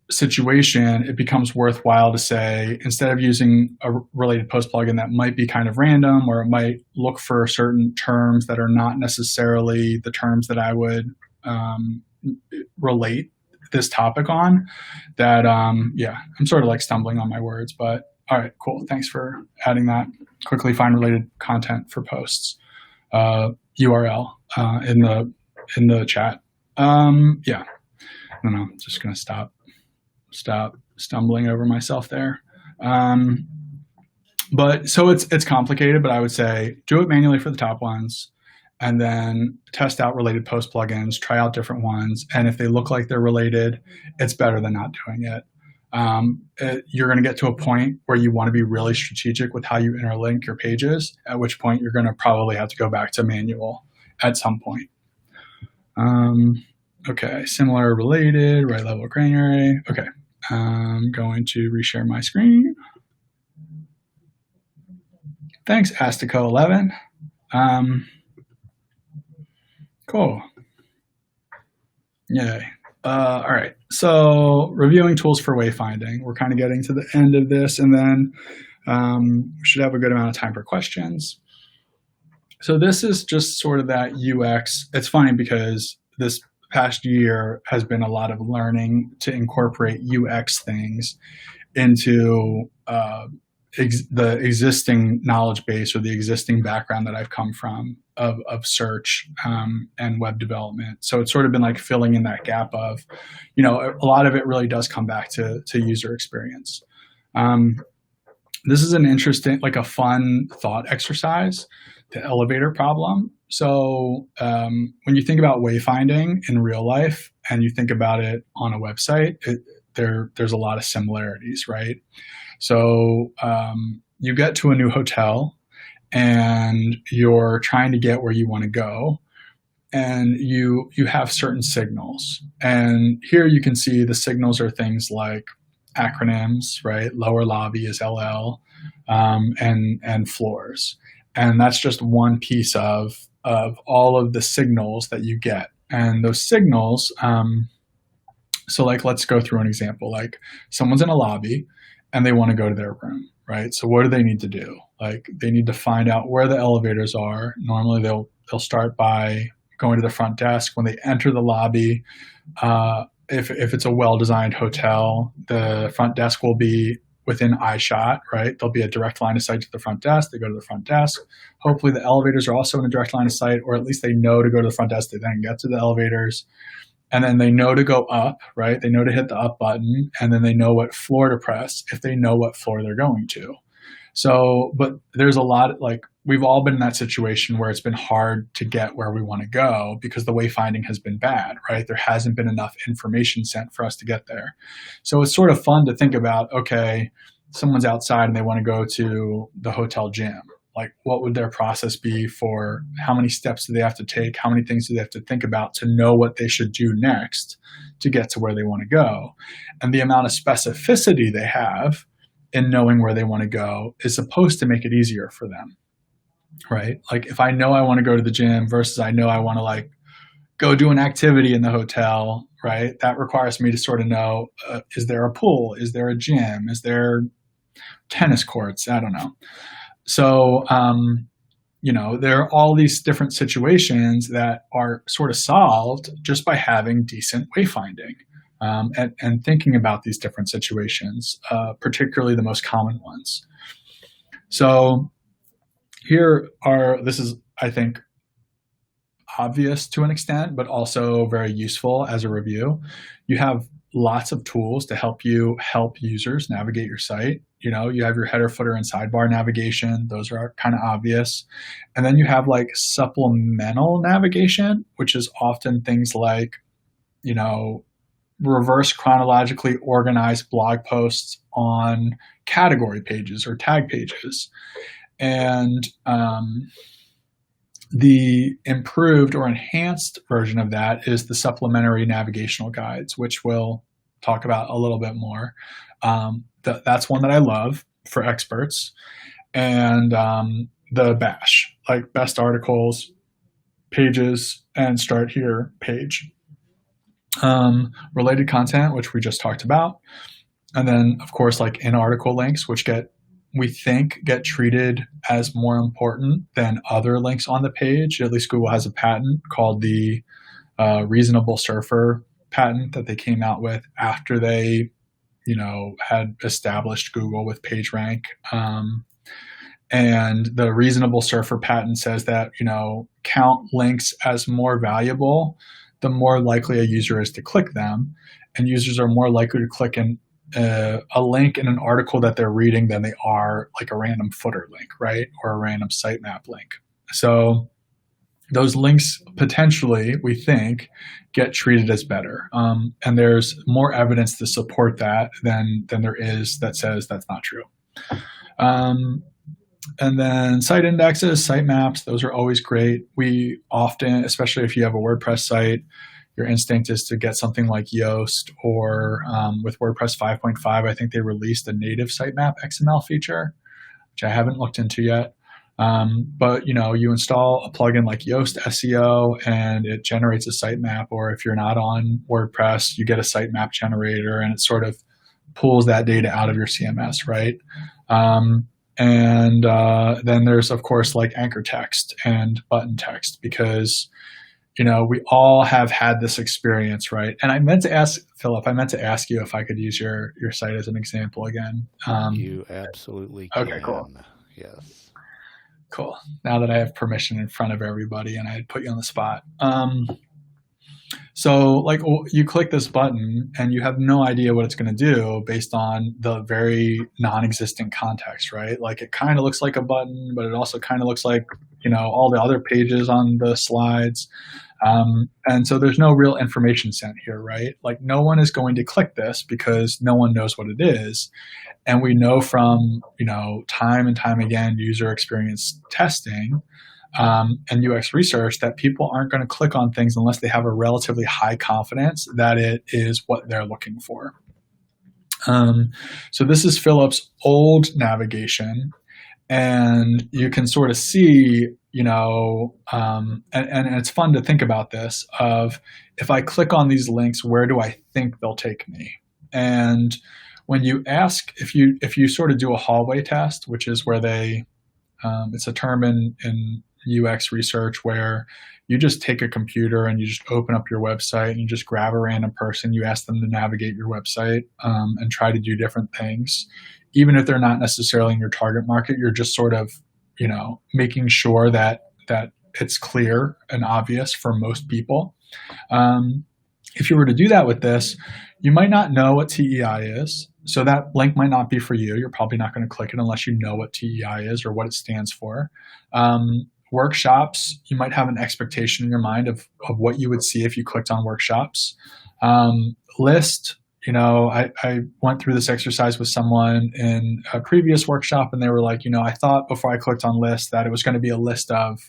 situation, it becomes worthwhile to say, instead of using a related post plugin that might be kind of random, or it might look for certain terms that are not necessarily the terms that I would relate this topic on, that I'm sort of like stumbling on my words, but all right, cool. Thanks for adding that. Quickly find related content for posts. URL in the chat. Yeah. I don't know. Just gonna stop stumbling over myself there. But so it's complicated, but I would say do it manually for the top ones, and then test out related post plugins, try out different ones. And if they look like they're related, it's better than not doing it. You're going to get to a point where you want to be really strategic with how you interlink your pages, at which point you're going to probably have to go back to manual at some point. Okay, similar, related, right level granularity. Okay, I'm going to reshare my screen. Thanks, Astico11. Cool. Yay. All right. So reviewing tools for wayfinding. We're kind of getting to the end of this, and then we should have a good amount of time for questions. So this is just sort of that UX. It's funny because this past year has been a lot of learning to incorporate UX things into the existing knowledge base or the existing background that I've come from of search and web development. So it's sort of been like filling in that gap of, a lot of it really does come back to user experience. This is an interesting, like a fun thought exercise the elevator problem. So when you think about wayfinding in real life and you think about it on a website, there's a lot of similarities, right? So you get to a new hotel and you're trying to get where you want to go, and you have certain signals. And here you can see the signals are things like acronyms, right? Lower lobby is LL, and floors. And that's just one piece of all of the signals that you get. And those signals, so like, let's go through an example. Like someone's in a lobby and they want to go to their room, right? So what do they need to do? Like they need to find out where the elevators are. Normally they'll start by going to the front desk. When they enter the lobby, if it's a well-designed hotel, the front desk will be within eye shot, right? There'll be a direct line of sight to the front desk. They go to the front desk. Hopefully the elevators are also in a direct line of sight, or at least they know to go to the front desk. They then get to the elevators. And then they know to go up, right? They know to hit the up button, and then they know what floor to press if they know what floor they're going to. So, but there's a lot, like we've all been in that situation where it's been hard to get where we want to go because the wayfinding has been bad, right? There hasn't been enough information sent for us to get there. So it's sort of fun to think about, okay, someone's outside and they want to go to the hotel gym. Like what would their process be for how many steps do they have to take? How many things do they have to think about to know what they should do next to get to where they want to go? And the amount of specificity they have in knowing where they want to go is supposed to make it easier for them, right? Like if I know I want to go to the gym versus I know I want to like go do an activity in the hotel, right? That requires me to sort of know, is there a pool? Is there a gym? Is there tennis courts? I don't know. So, there are all these different situations that are sort of solved just by having decent wayfinding, and thinking about these different situations, particularly the most common ones. So this is, I think, obvious to an extent, but also very useful as a review. You have lots of tools to help users navigate your site. You have your header, footer, and sidebar navigation. Those are kind of obvious. And then you have like supplemental navigation, which is often things like, reverse chronologically organized blog posts on category pages or tag pages. And the improved or enhanced version of that is the supplementary navigational guides, which we'll talk about a little bit more. That's one that I love for experts. And the BASH, like best articles, pages, and start here page. Related content, which we just talked about. And then, of course, like in article links, which we think get treated as more important than other links on the page. At least Google has a patent called the Reasonable Surfer patent that they came out with after they, had established Google with PageRank. And the Reasonable Surfer patent says that, count links as more valuable, the more likely a user is to click them. And users are more likely to click a link in an article that they're reading than they are like a random footer link, right? Or a random sitemap link. So those links potentially, we think, get treated as better. And there's more evidence to support that than there is that says that's not true. And then site indexes, sitemaps, those are always great. We often, especially if you have a WordPress site, your instinct is to get something like Yoast, or with WordPress 5.5, I think they released a native sitemap XML feature, which I haven't looked into yet. But you install a plugin like Yoast SEO and it generates a sitemap, or if you're not on WordPress, you get a sitemap generator and it sort of pulls that data out of your CMS, right? And then there's, of course, like anchor text and button text, because we all have had this experience, right? And I meant to ask, Philip, you if I could use your site as an example again. You absolutely can. Okay, cool. Yes. Cool. Now that I have permission in front of everybody and I had put you on the spot. So like you click this button and you have no idea what it's going to do based on the very non-existent context, right? Like it kind of looks like a button, but it also kind of looks like, all the other pages on the slides. And so there's no real information sent here, right? Like no one is going to click this because no one knows what it is. And we know from, time and time again, user experience testing, and UX research that people aren't going to click on things unless they have a relatively high confidence that it is what they're looking for. So this is Philip's old navigation, and you can sort of see, and it's fun to think about this of if I click on these links, where do I think they'll take me? And when you ask, if you sort of do a hallway test, which is where it's a term in UX research where you just take a computer and you just open up your website and you just grab a random person, you ask them to navigate your website and try to do different things. Even if they're not necessarily in your target market, you're just sort of, making sure that it's clear and obvious for most people. If you were to do that with this, you might not know what TEI is. So that link might not be for you. You're probably not going to click it unless you know what TEI is or what it stands for. Workshops, you might have an expectation in your mind of what you would see if you clicked on workshops. List, I went through this exercise with someone in a previous workshop and they were like, I thought before I clicked on list that it was going to be a list of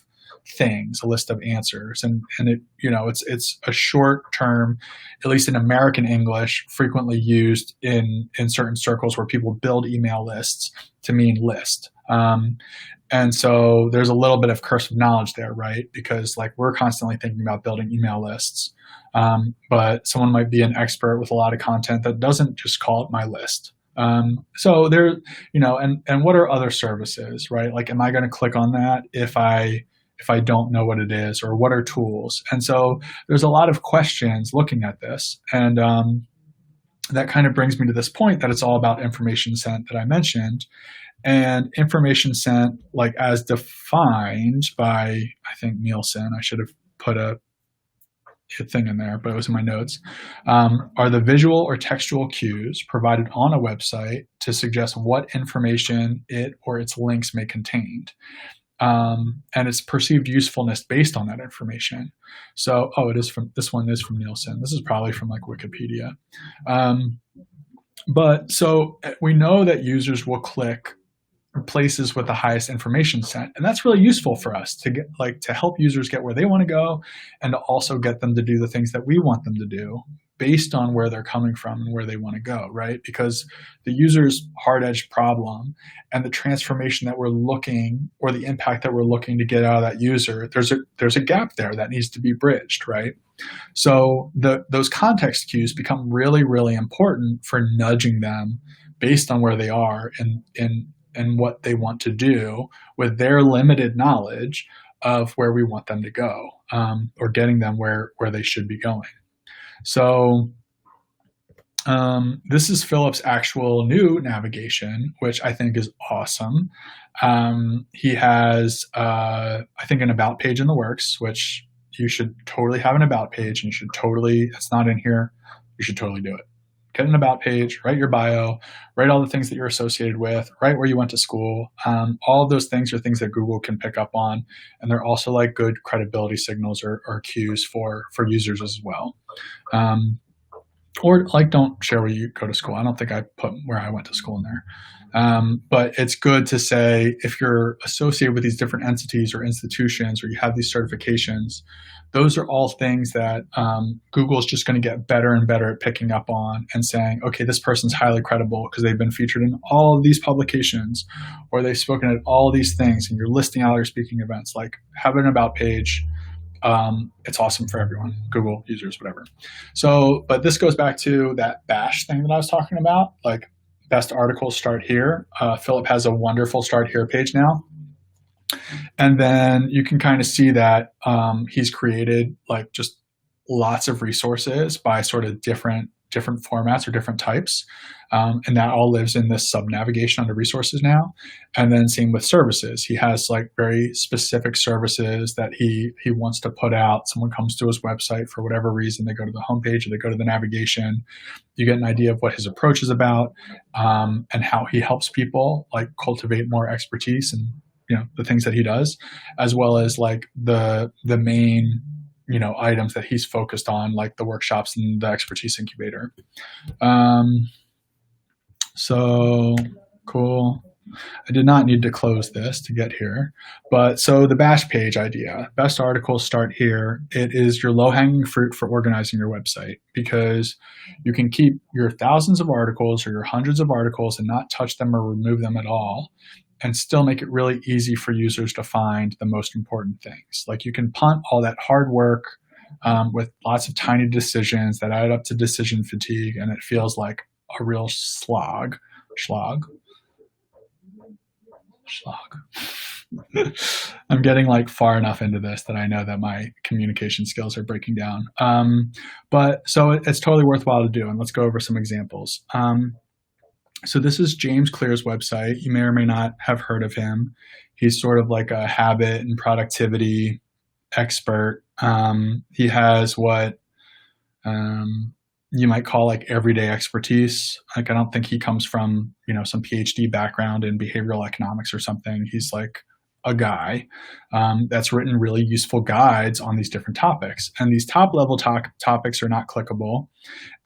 things, a list of answers. And it, it's a short term, at least in American English, frequently used in certain circles where people build email lists to mean list. And so there's a little bit of cursive knowledge there, right? Because like we're constantly thinking about building email lists. But someone might be an expert with a lot of content that doesn't just call it my list. So there, and what are other services, right? Like, am I going to click on that if I don't know what it is, or what are tools? And so there's a lot of questions looking at this. And that kind of brings me to this point that it's all about information sent that I mentioned. And information sent, like as defined by, I think, Nielsen, I should have put a thing in there, but it was in my notes, are the visual or textual cues provided on a website to suggest what information it or its links may contain. And its perceived usefulness based on that information. So, this one is from Nielsen. This is probably from like Wikipedia. But so we know that users will click places with the highest information sent. And that's really useful for us to get to help users get where they want to go and to also get them to do the things that we want them to do based on where they're coming from and where they want to go, right? Because the user's hard-edged problem and the transformation that we're looking, or the impact that we're looking to get out of that user, there's a gap there that needs to be bridged, right? So those context cues become really, really important for nudging them based on where they are and what they want to do with their limited knowledge of where we want them to go, or getting them where they should be going. So this is Philip's actual new navigation, which I think is awesome. He has, I think, an about page in the works, which you should totally have an about page, and you should totally, it's not in here, you should totally do it. Get an about page, write your bio, write all the things that you're associated with, write where you went to school. All of those things are things that Google can pick up on. And they're also like good credibility signals or cues for users as well. Or like, don't share where you go to school. I don't think I put where I went to school in there. But it's good to say, if you're associated with these different entities or institutions, or you have these certifications, those are all things that Google is just going to get better and better at picking up on and saying, okay, this person's highly credible because they've been featured in all of these publications, or they've spoken at all of these things, and you're listing out your speaking events. Like, have an about page. It's awesome for everyone, Google users, whatever. So, but this goes back to that bash thing that I was talking about, like best articles start here. Philip has a wonderful start here page now. And then you can kind of see that he's created like just lots of resources by sort of different different formats or different types. And that all lives in this sub navigation under resources now. And then same with services. He has like very specific services that he wants to put out. Someone comes to his website for whatever reason, they go to the homepage or they go to the navigation. You get an idea of what his approach is about, and how he helps people like cultivate more expertise and, you know, the things that he does, as well as like the main, you know, items that he's focused on, like the workshops and the expertise incubator. So cool. I did not need to close this to get here. But so the Bash page idea, best articles start here. It is your low-hanging fruit for organizing your website, because you can keep your thousands of articles or your hundreds of articles and not touch them or remove them at all, and still make it really easy for users to find the most important things. Like you can punt all that hard work with lots of tiny decisions that add up to decision fatigue, and it feels like a real slog. I'm getting like far enough into this that I know that my communication skills are breaking down. But so it's totally worthwhile to do. And let's go over some examples. So this is James Clear's website. You may or may not have heard of him. He's sort of like a habit and productivity expert. He has what you might call like everyday expertise. Like I don't think he comes from, you know, some PhD background in behavioral economics or something. He's like a guy that's written really useful guides on these different topics. And these top level topics are not clickable.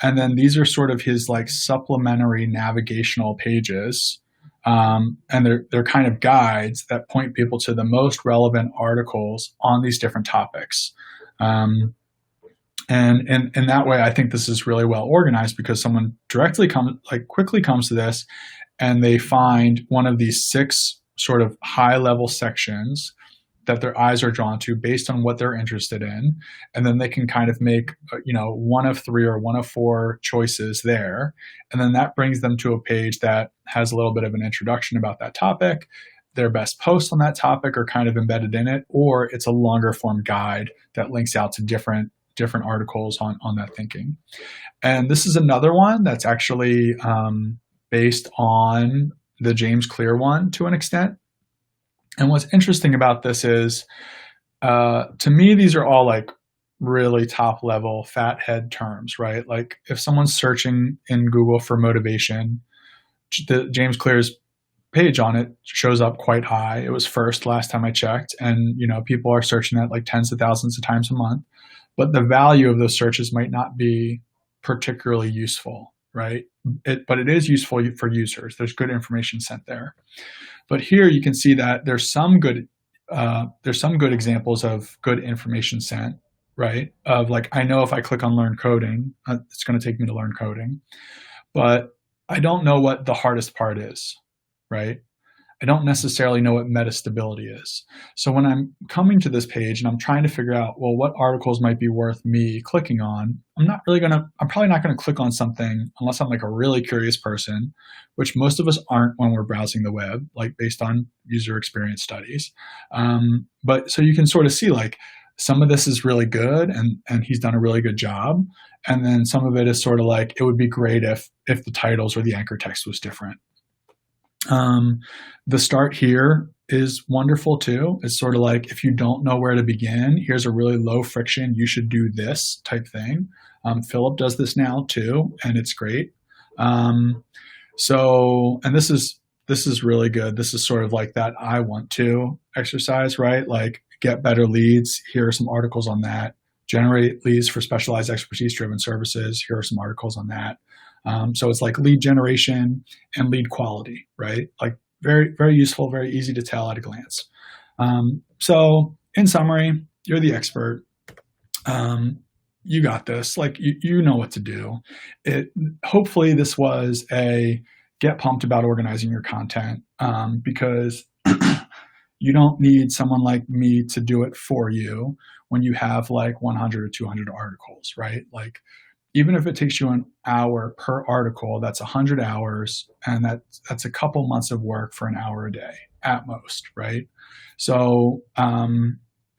And then these are sort of his like supplementary navigational pages. And they're kind of guides that point people to the most relevant articles on these different topics. And in that way, I think this is really well organized, because someone quickly comes to this and they find one of these 6 sort of high level sections that their eyes are drawn to based on what they're interested in. And then they can kind of make, you know, one of 3 or one of 4 choices there. And then that brings them to a page that has a little bit of an introduction about that topic. Their best posts on that topic are kind of embedded in it, or it's a longer form guide that links out to different articles on that thinking. And this is another one that's actually based on the James Clear one to an extent. And what's interesting about this is, to me, these are all like really top level fat head terms, right? Like if someone's searching in Google for motivation, the James Clear's page on it shows up quite high. It was first last time I checked. And, you know, people are searching that like tens of thousands of times a month. But the value of those searches might not be particularly useful, right? But it is useful for users. There's good information sent there. But here you can see that there's some good examples of good information sent, right? Of like, I know if I click on learn coding, it's going to take me to learn coding, but I don't know what the hardest part is, right? I don't necessarily know what metastability is. So when I'm coming to this page and I'm trying to figure out, well, what articles might be worth me clicking on, I'm probably not going to click on something unless I'm like a really curious person, which most of us aren't when we're browsing the web, like based on user experience studies. But so you can sort of see like some of this is really good and he's done a really good job. And then some of it is sort of like, it would be great if the titles or the anchor text was different. The start here is wonderful too. It's sort of like, if you don't know where to begin, here's a really low friction, you should do this type thing. Philip does this now too, and it's great. And this is really good. This is sort of like that I want to exercise, right? Like get better leads. Here are some articles on that. Generate leads for specialized expertise driven services. Here are some articles on that. So it's like lead generation and lead quality, right? Like very, very useful, very easy to tell at a glance. So in summary, you're the expert. You got this, like you know what to do. Hopefully this was a get pumped about organizing your content, because you don't need someone like me to do it for you when you have like 100 or 200 articles, right? Like, even if it takes you an hour per article, that's 100 hours, and that's a couple months of work for an hour a day at most, right? So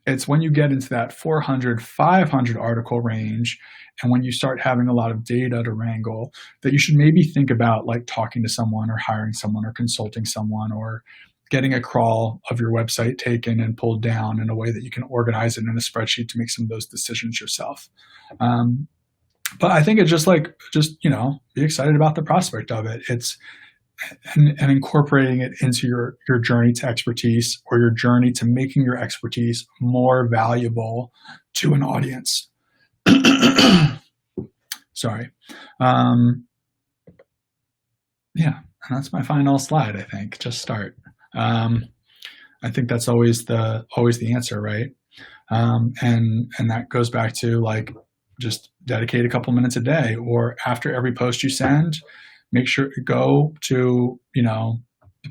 It's when you get into that 400, 500 article range, and when you start having a lot of data to wrangle, that you should maybe think about like talking to someone or hiring someone or consulting someone or getting a crawl of your website taken and pulled down in a way that you can organize it in a spreadsheet to make some of those decisions yourself. But I think it's just be excited about the prospect of it. It's and incorporating it into your journey to expertise, or your journey to making your expertise more valuable to an audience. Sorry. Yeah, and that's my final slide, I think. Just start. I think that's always the answer, right? And that goes back to like, just dedicate a couple minutes a day, or after every post you send, make sure to go to, the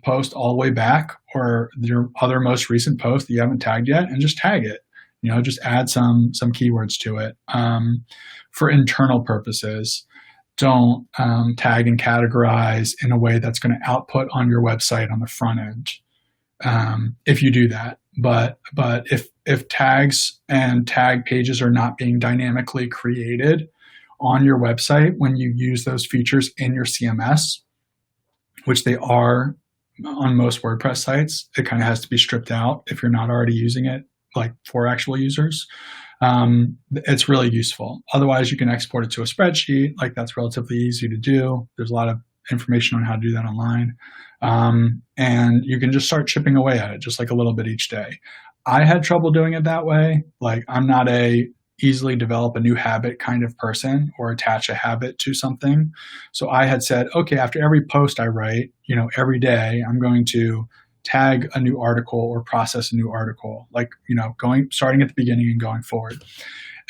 post all the way back, or your other most recent post that you haven't tagged yet, and just tag it. Just add some keywords to it. For internal purposes, don't tag and categorize in a way that's going to output on your website on the front end. If you do that, but if tags and tag pages are not being dynamically created on your website when you use those features in your CMS, which they are on most WordPress sites, it kind of has to be stripped out if you're not already using it, like for actual users. It's really useful. Otherwise, you can export it to a spreadsheet. Like, that's relatively easy to do. There's a lot of information on how to do that online. And you can just start chipping away at it, just like a little bit each day. I had trouble doing it that way. Like, I'm not a easily develop a new habit kind of person, or attach a habit to something. So I had said, okay, after every post I write, every day, I'm going to tag a new article or process a new article, like, starting at the beginning and going forward.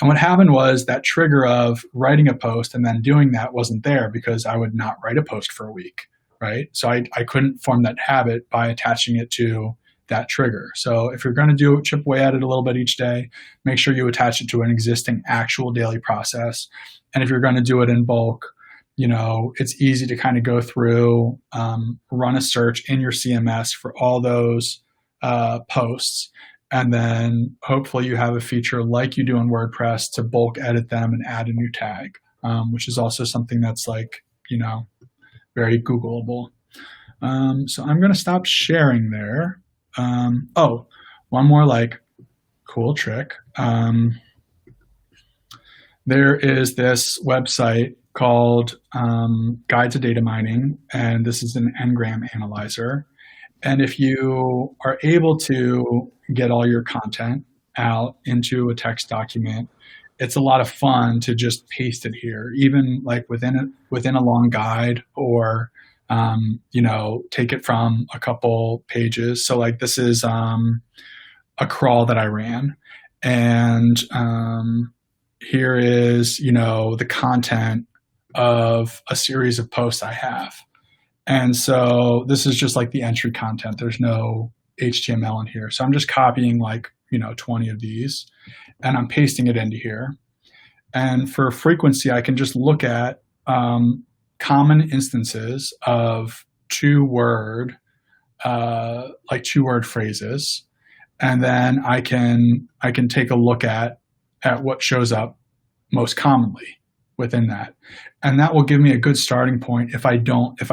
And what happened was that trigger of writing a post and then doing that wasn't there, because I would not write a post for a week, right? So I couldn't form that habit by attaching it to that trigger. So if you're going to chip away at it a little bit each day, make sure you attach it to an existing actual daily process. And if you're going to do it in bulk, it's easy to kind of go through, run a search in your CMS for all those posts. And then hopefully you have a feature like you do in WordPress to bulk edit them and add a new tag, which is also something that's like, very Googleable. So I'm going to stop sharing there. One more like cool trick. There is this website called Guide to Data Mining, and this is an Ngram analyzer. And if you are able to get all your content out into a text document, it's a lot of fun to just paste it here, even like within a long guide, or take it from a couple pages. So like, this is a crawl that I ran, and here is the content of a series of posts I have. And so this is just like the entry content. There's no HTML in here. So I'm just copying like 20 of these, and I'm pasting it into here. And for frequency, I can just look at common instances of two-word phrases, and then I can take a look at what shows up most commonly within that, and that will give me a good starting point if I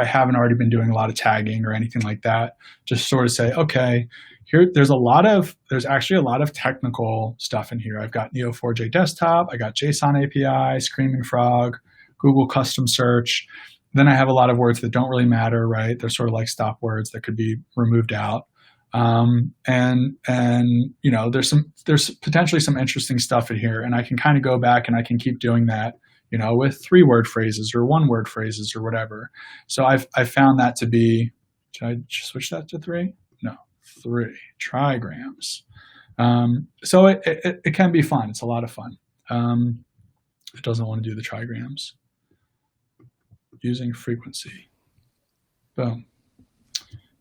haven't already been doing a lot of tagging or anything like that. Just sort of say, okay, here there's actually a lot of technical stuff in here. I've got Neo4j Desktop, I got JSON API, Screaming Frog, Google Custom Search. Then I have a lot of words that don't really matter, right? They're sort of like stop words that could be removed out. There's potentially some interesting stuff in here, and I can kind of go back and I can keep doing that, with 3-word phrases or 1-word phrases or whatever. So I've found that to be, should I switch that to 3? No, 3 trigrams. So it can be fun. It's a lot of fun. It doesn't want to do the trigrams. Using frequency. Boom.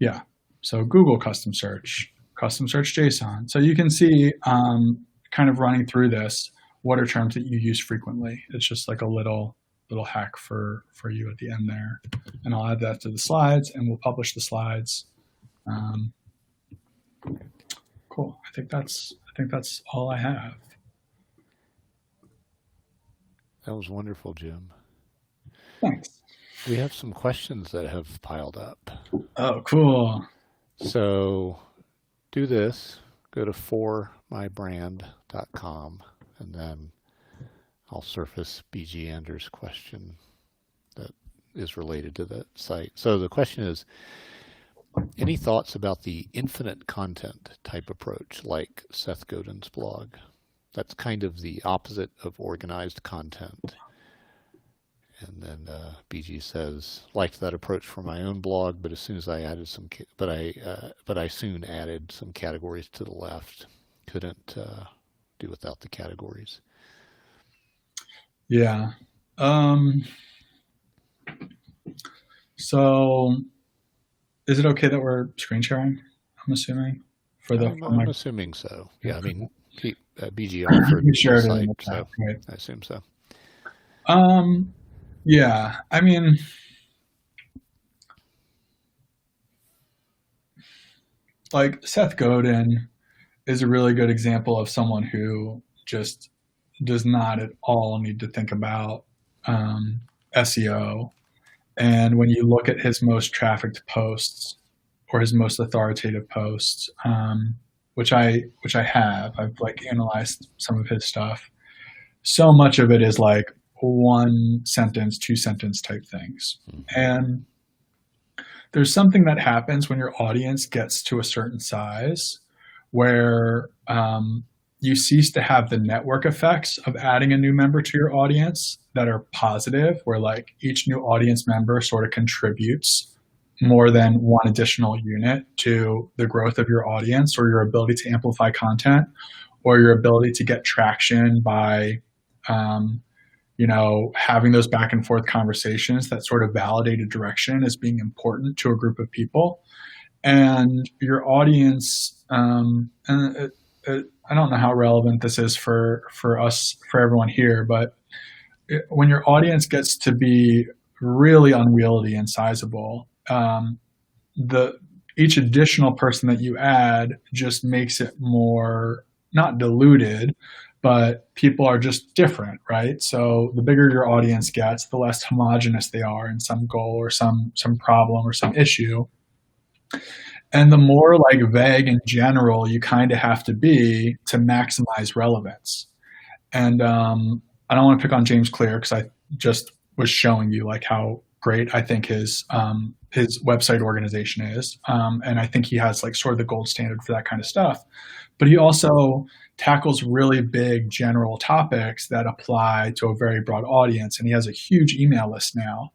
Yeah. So Google Custom Search JSON. So you can see kind of running through this, what are terms that you use frequently. It's just like a little hack for you at the end there. And I'll add that to the slides, and we'll publish the slides. Cool. I think that's think that's all I have. That was wonderful, Jim. Thanks. We have some questions that have piled up. Oh, cool. So do this. Go to formybrand.com, and then I'll surface BG Anders' question that is related to that site. So the question is, any thoughts about the infinite content type approach like Seth Godin's blog? That's kind of the opposite of organized content. And then BG says, liked that approach for my own blog, but as soon as I added some, but I soon added some categories to the left. Couldn't do without the categories. Yeah. So, is it okay that we're screen sharing? I'm assuming for the. I'm assuming so. Yeah, I mean, BG offered sure the site, so right. I assume so. Yeah, I mean, like Seth Godin is a really good example of someone who just does not at all need to think about SEO. And when you look at his most trafficked posts or his most authoritative posts, which I have, I've like analyzed some of his stuff. So much of it is like 1 sentence, 2 sentence type things. And there's something that happens when your audience gets to a certain size where you cease to have the network effects of adding a new member to your audience that are positive, where like each new audience member sort of contributes more than one additional unit to the growth of your audience or your ability to amplify content or your ability to get traction by having those back and forth conversations that sort of validate a direction as being important to a group of people. And your audience, I don't know how relevant this is for us, for everyone here, but when your audience gets to be really unwieldy and sizable, each additional person that you add just makes it more, not diluted, but people are just different, right? So the bigger your audience gets, the less homogenous they are in some goal or some problem or some issue. And the more like vague and general you kind of have to be to maximize relevance. And I don't want to pick on James Clear because I just was showing you like how great I think his website organization is. And I think he has like sort of the gold standard for that kind of stuff. But he also tackles really big general topics that apply to a very broad audience. And he has a huge email list now.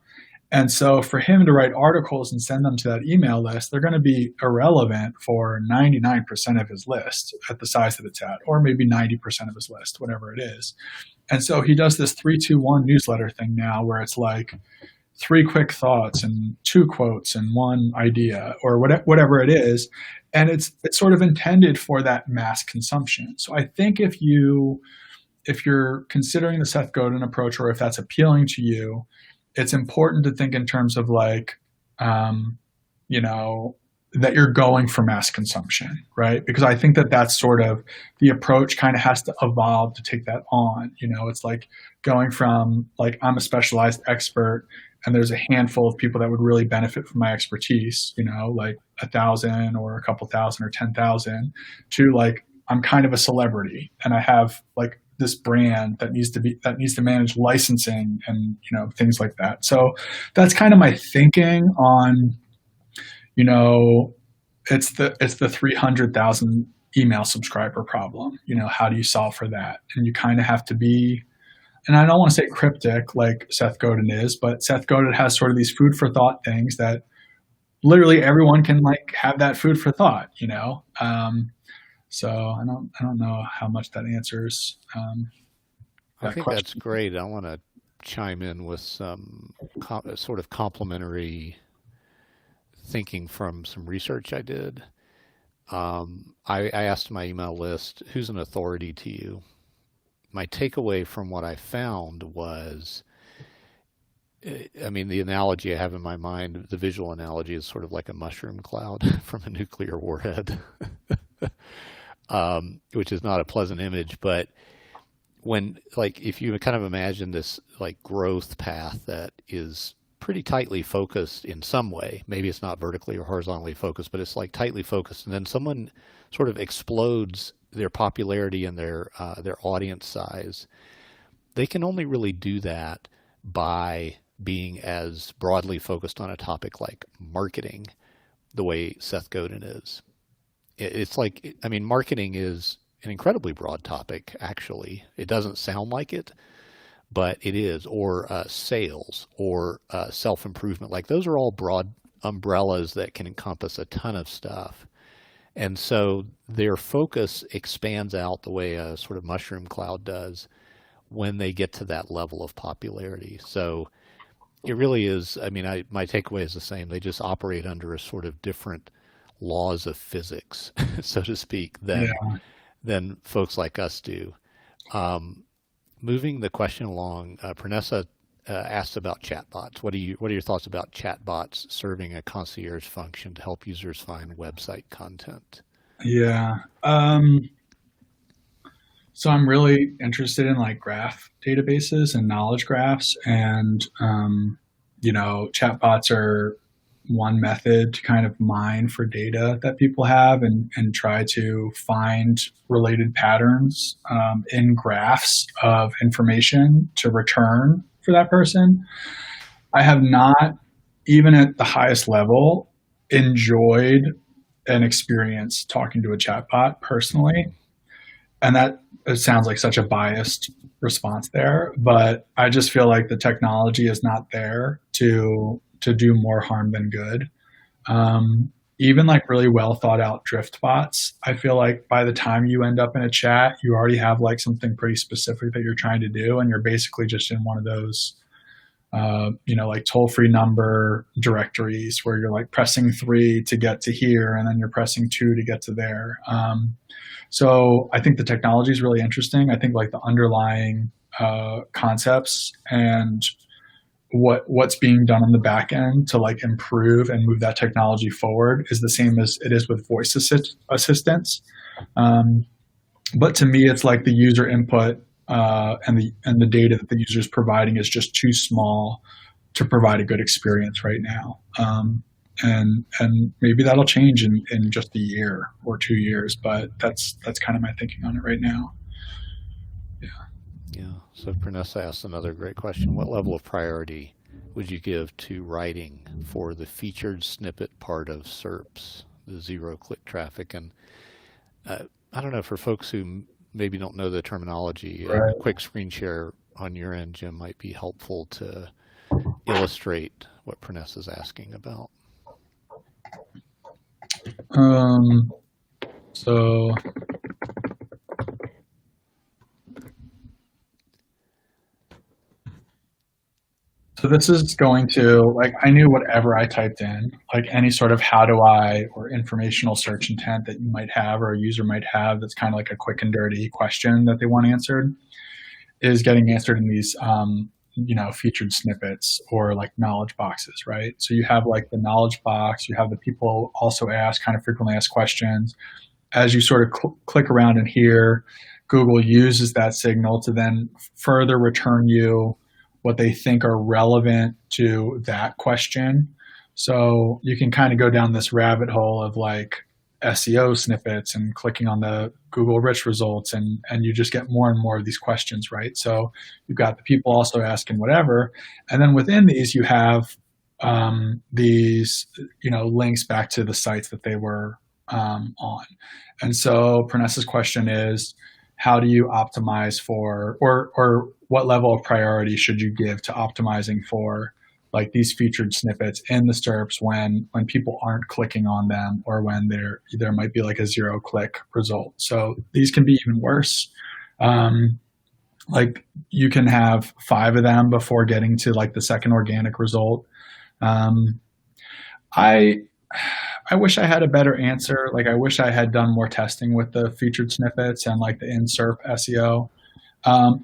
And so for him to write articles and send them to that email list, they're going to be irrelevant for 99% of his list at the size that it's at, or maybe 90% of his list, whatever it is. And so he does this 3-2-1 newsletter thing now where it's like 3 quick thoughts and 2 quotes and 1 idea or whatever it is. And it's sort of intended for that mass consumption. So I think if you're considering the Seth Godin approach, or if that's appealing to you, it's important to think in terms of like, that you're going for mass consumption, right? Because I think that that's sort of the approach kind of has to evolve to take that on. It's like going from like, I'm a specialized expert and there's a handful of people that would really benefit from my expertise, like 1,000 or a couple thousand or 10,000 to like, I'm kind of a celebrity and I have like this brand that needs to manage licensing and, things like that. So that's kind of my thinking on, it's the 300,000 email subscriber problem. How do you solve for that? And you kind of have to be, and I don't want to say cryptic like Seth Godin is, but Seth Godin has sort of these food for thought things that literally everyone can like have that food for thought, So I don't know how much that answers I think question. that's great. I want to chime in with some sort of complementary thinking from some research I did. I asked my email list, who's an authority to you? My takeaway from what I found was, the analogy I have in my mind, the visual analogy is sort of like a mushroom cloud from a nuclear warhead. which is not a pleasant image. But when, like, if you kind of imagine this like growth path that is pretty tightly focused in some way, maybe it's not vertically or horizontally focused, but it's like tightly focused, and then someone sort of explodes their popularity and their audience size, they can only really do that by being as broadly focused on a topic like marketing, the way Seth Godin is. It's like, I mean, marketing is an incredibly broad topic, actually. It doesn't sound like it, but it is. Or sales, or self-improvement. Like, those are all broad umbrellas that can encompass a ton of stuff. And so their focus expands out the way a sort of mushroom cloud does when they get to that level of popularity. So it really is, I mean, my takeaway is the same. They just operate under a sort of different laws of physics, so to speak, than folks like us do. Moving the question along, Pranessa asked about chatbots. What are your thoughts about chatbots serving a concierge function to help users find website content? Yeah. So I'm really interested in like graph databases and knowledge graphs, and chatbots are one method to kind of mine for data that people have and try to find related patterns in graphs of information to return for that person. I have not, even at the highest level, enjoyed an experience talking to a chatbot personally. And that, it sounds like such a biased response there, but I just feel like the technology is not there to do more harm than good. Even like really well thought out drift bots, I feel like by the time you end up in a chat, you already have like something pretty specific that you're trying to do, and you're basically just in one of those like toll-free number directories where you're like pressing 3 to get to here, and then you're pressing 2 to get to there. So I think the technology is really interesting. I think like the underlying concepts and what's being done on the back end to like improve and move that technology forward is the same as it is with voice assistants. But to me, it's like the user input and the data that the user is providing is just too small to provide a good experience right now. And maybe that'll change in just a year or 2 years, but that's kind of my thinking on it right now. Yeah. So Pranessa asked another great question. What level of priority would you give to writing for the featured snippet part of SERPs, the zero-click traffic? And I don't know, for folks who maybe don't know the terminology, right. A quick screen share on your end, Jim, might be helpful to illustrate what Pranessa's asking about. So this is going to, like, I knew whatever I typed in, like any sort of how do I or informational search intent that you might have or a user might have that's kind of like a quick and dirty question that they want answered is getting answered in these featured snippets or like knowledge boxes, right? So you have like the knowledge box, you have the people also ask kind of frequently asked questions. As you sort of click around in here, Google uses that signal to then further return you what they think are relevant to that question. So you can kind of go down this rabbit hole of like SEO snippets and clicking on the Google rich results, and you just get more and more of these questions, right? So you've got the people also asking whatever, and then within these you have these links back to the sites that they were on. And so Pranessa's question is, how do you optimize for, or what level of priority should you give to optimizing for like these featured snippets in the SERPs when people aren't clicking on them, or when there might be like a 0-click result. So these can be even worse. Like you can have 5 of them before getting to like the second organic result. I wish I had a better answer. Like I wish I had done more testing with the featured snippets and like the in-SERP SEO.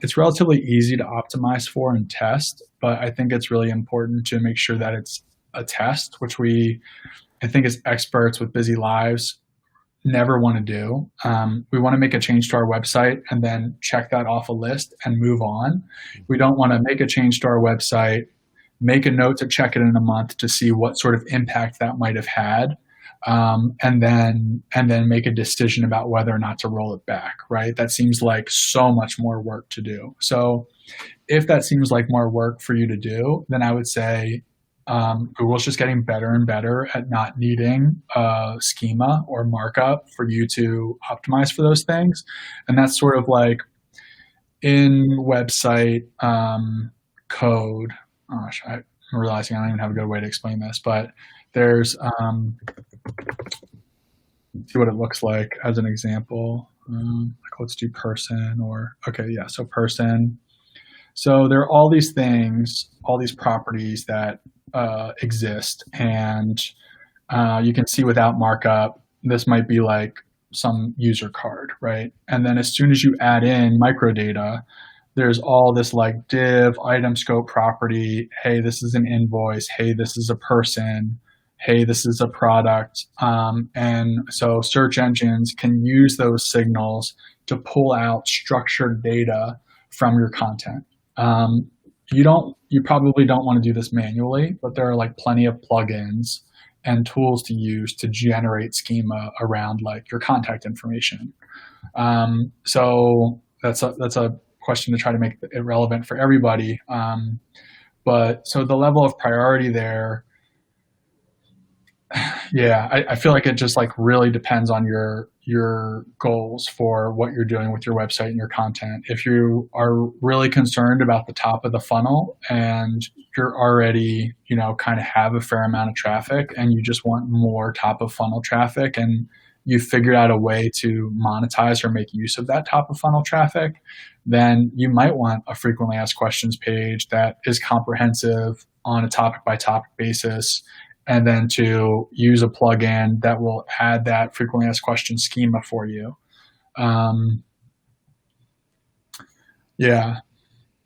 It's relatively easy to optimize for and test, but I think it's really important to make sure that it's a test, which I think as experts with busy lives, never want to do. We want to make a change to our website and then check that off a list and move on. We don't want to make a change to our website, make a note to check it in a month to see what sort of impact that might have had, and then make a decision about whether or not to roll it back, right? That seems like so much more work to do. So if that seems like more work for you to do, then I would say Google's just getting better and better at not needing a schema or markup for you to optimize for those things. And that's sort of like in website code. Gosh, I'm realizing I don't even have a good way to explain this, but there's, see what it looks like as an example. Like let's do person so person. So there are all these things, all these properties that exist, and you can see without markup, this might be like some user card, right? And then as soon as you add in microdata, there's all this like div, item scope property. Hey, this is an invoice. Hey, this is a person. Hey, this is a product. And so search engines can use those signals to pull out structured data from your content. You probably don't want to do this manually, but there are like plenty of plugins and tools to use to generate schema around like your contact information. So that's a question to try to make it relevant for everybody. But so the level of priority there, yeah, I feel like it just like really depends on your goals for what you're doing with your website and your content. If you are really concerned about the top of the funnel and you're already, kind of have a fair amount of traffic and you just want more top of funnel traffic and you figured out a way to monetize or make use of that top of funnel traffic, then you might want a frequently asked questions page that is comprehensive on a topic by topic basis, and then to use a plugin that will add that frequently asked questions schema for you. Yeah,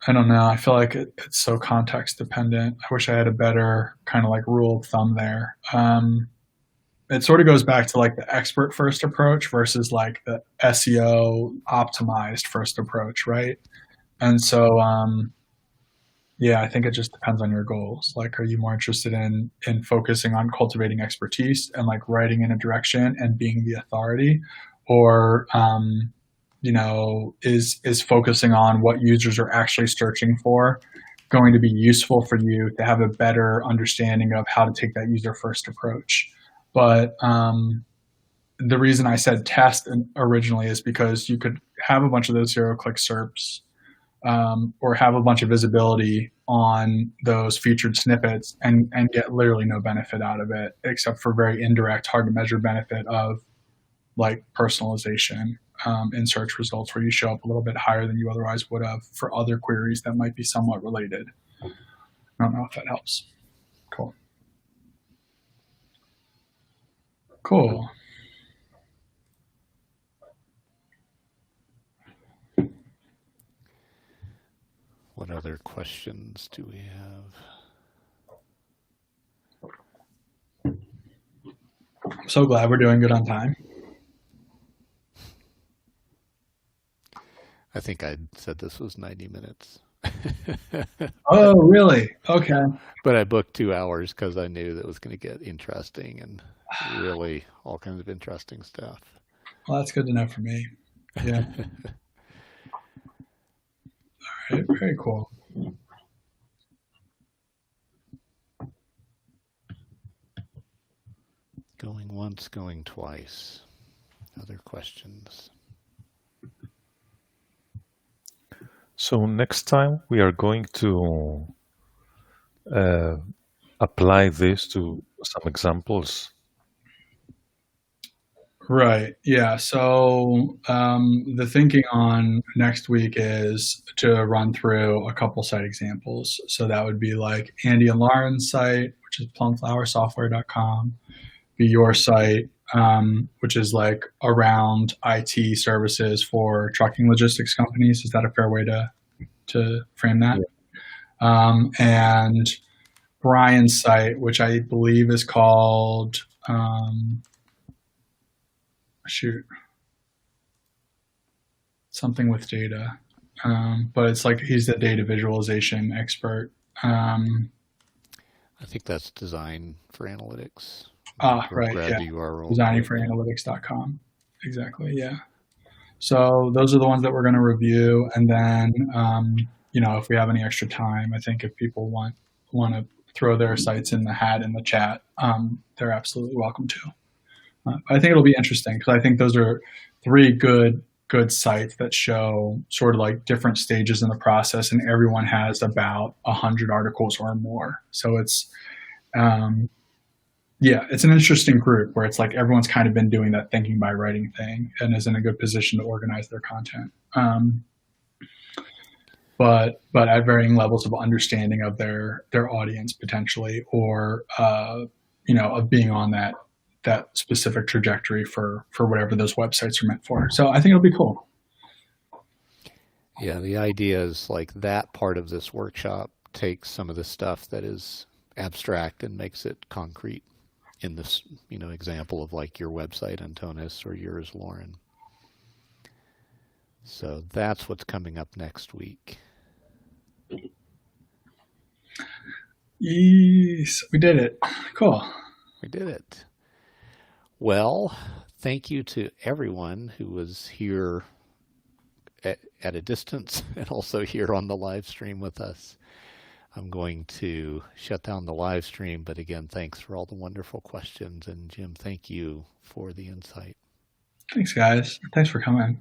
I don't know. I feel like it's so context dependent. I wish I had a better kind of like rule of thumb there. It sort of goes back to like the expert first approach versus like the SEO optimized first approach, right? And so, yeah, I think it just depends on your goals. Like, are you more interested in focusing on cultivating expertise and like writing in a direction and being the authority, or is focusing on what users are actually searching for going to be useful for you to have a better understanding of how to take that user first approach? But the reason I said test originally is because you could have a bunch of those zero-click SERPs or have a bunch of visibility on those featured snippets and get literally no benefit out of it, except for very indirect, hard to measure benefit of like personalization in search results, where you show up a little bit higher than you otherwise would have for other queries that might be somewhat related. I don't know if that helps. Cool. What other questions do we have? I'm so glad we're doing good on time. I think I said this was 90 minutes. Oh, really? Okay. But I booked 2 hours because I knew that it was going to get interesting and really all kinds of interesting stuff. Well, that's good to know for me. Yeah. All right. Very cool. Going once, going twice. Other questions? So next time we are going to apply this to some examples. Right. Yeah. So the thinking on next week is to run through a couple site examples. So that would be like Andy and Lauren's site, which is plumflowersoftware.com, be your site, which is like around IT services for trucking logistics companies. Is that a fair way to frame that? Yeah. And Brian's site, which I believe is called shoot, something with data. But it's like he's the data visualization expert. I think that's Design for Analytics. Right, Grab yeah. the URL. Designingforanalytics.com. Exactly, yeah. So those are the ones that we're going to review, and then if we have any extra time, I think if people want to throw their sites in the hat in the chat, they're absolutely welcome to. I think it'll be interesting because I think those are 3 good sites that show sort of like different stages in the process, and everyone has about 100 articles or more. So it's it's an interesting group where it's like everyone's kind of been doing that thinking by writing thing and is in a good position to organize their content. But at varying levels of understanding of their audience potentially, or of being on that specific trajectory for whatever those websites are meant for. So I think it'll be cool. Yeah, the idea is like that part of this workshop takes some of the stuff that is abstract and makes it concrete in this, example of like your website, Antonis, or yours, Lauren. So that's what's coming up next week. Yes, we did it. Cool. We did it. Well, thank you to everyone who was here at a distance and also here on the live stream with us. I'm going to shut down the live stream, but again, thanks for all the wonderful questions. And Jim, thank you for the insight. Thanks, guys. Thanks for coming.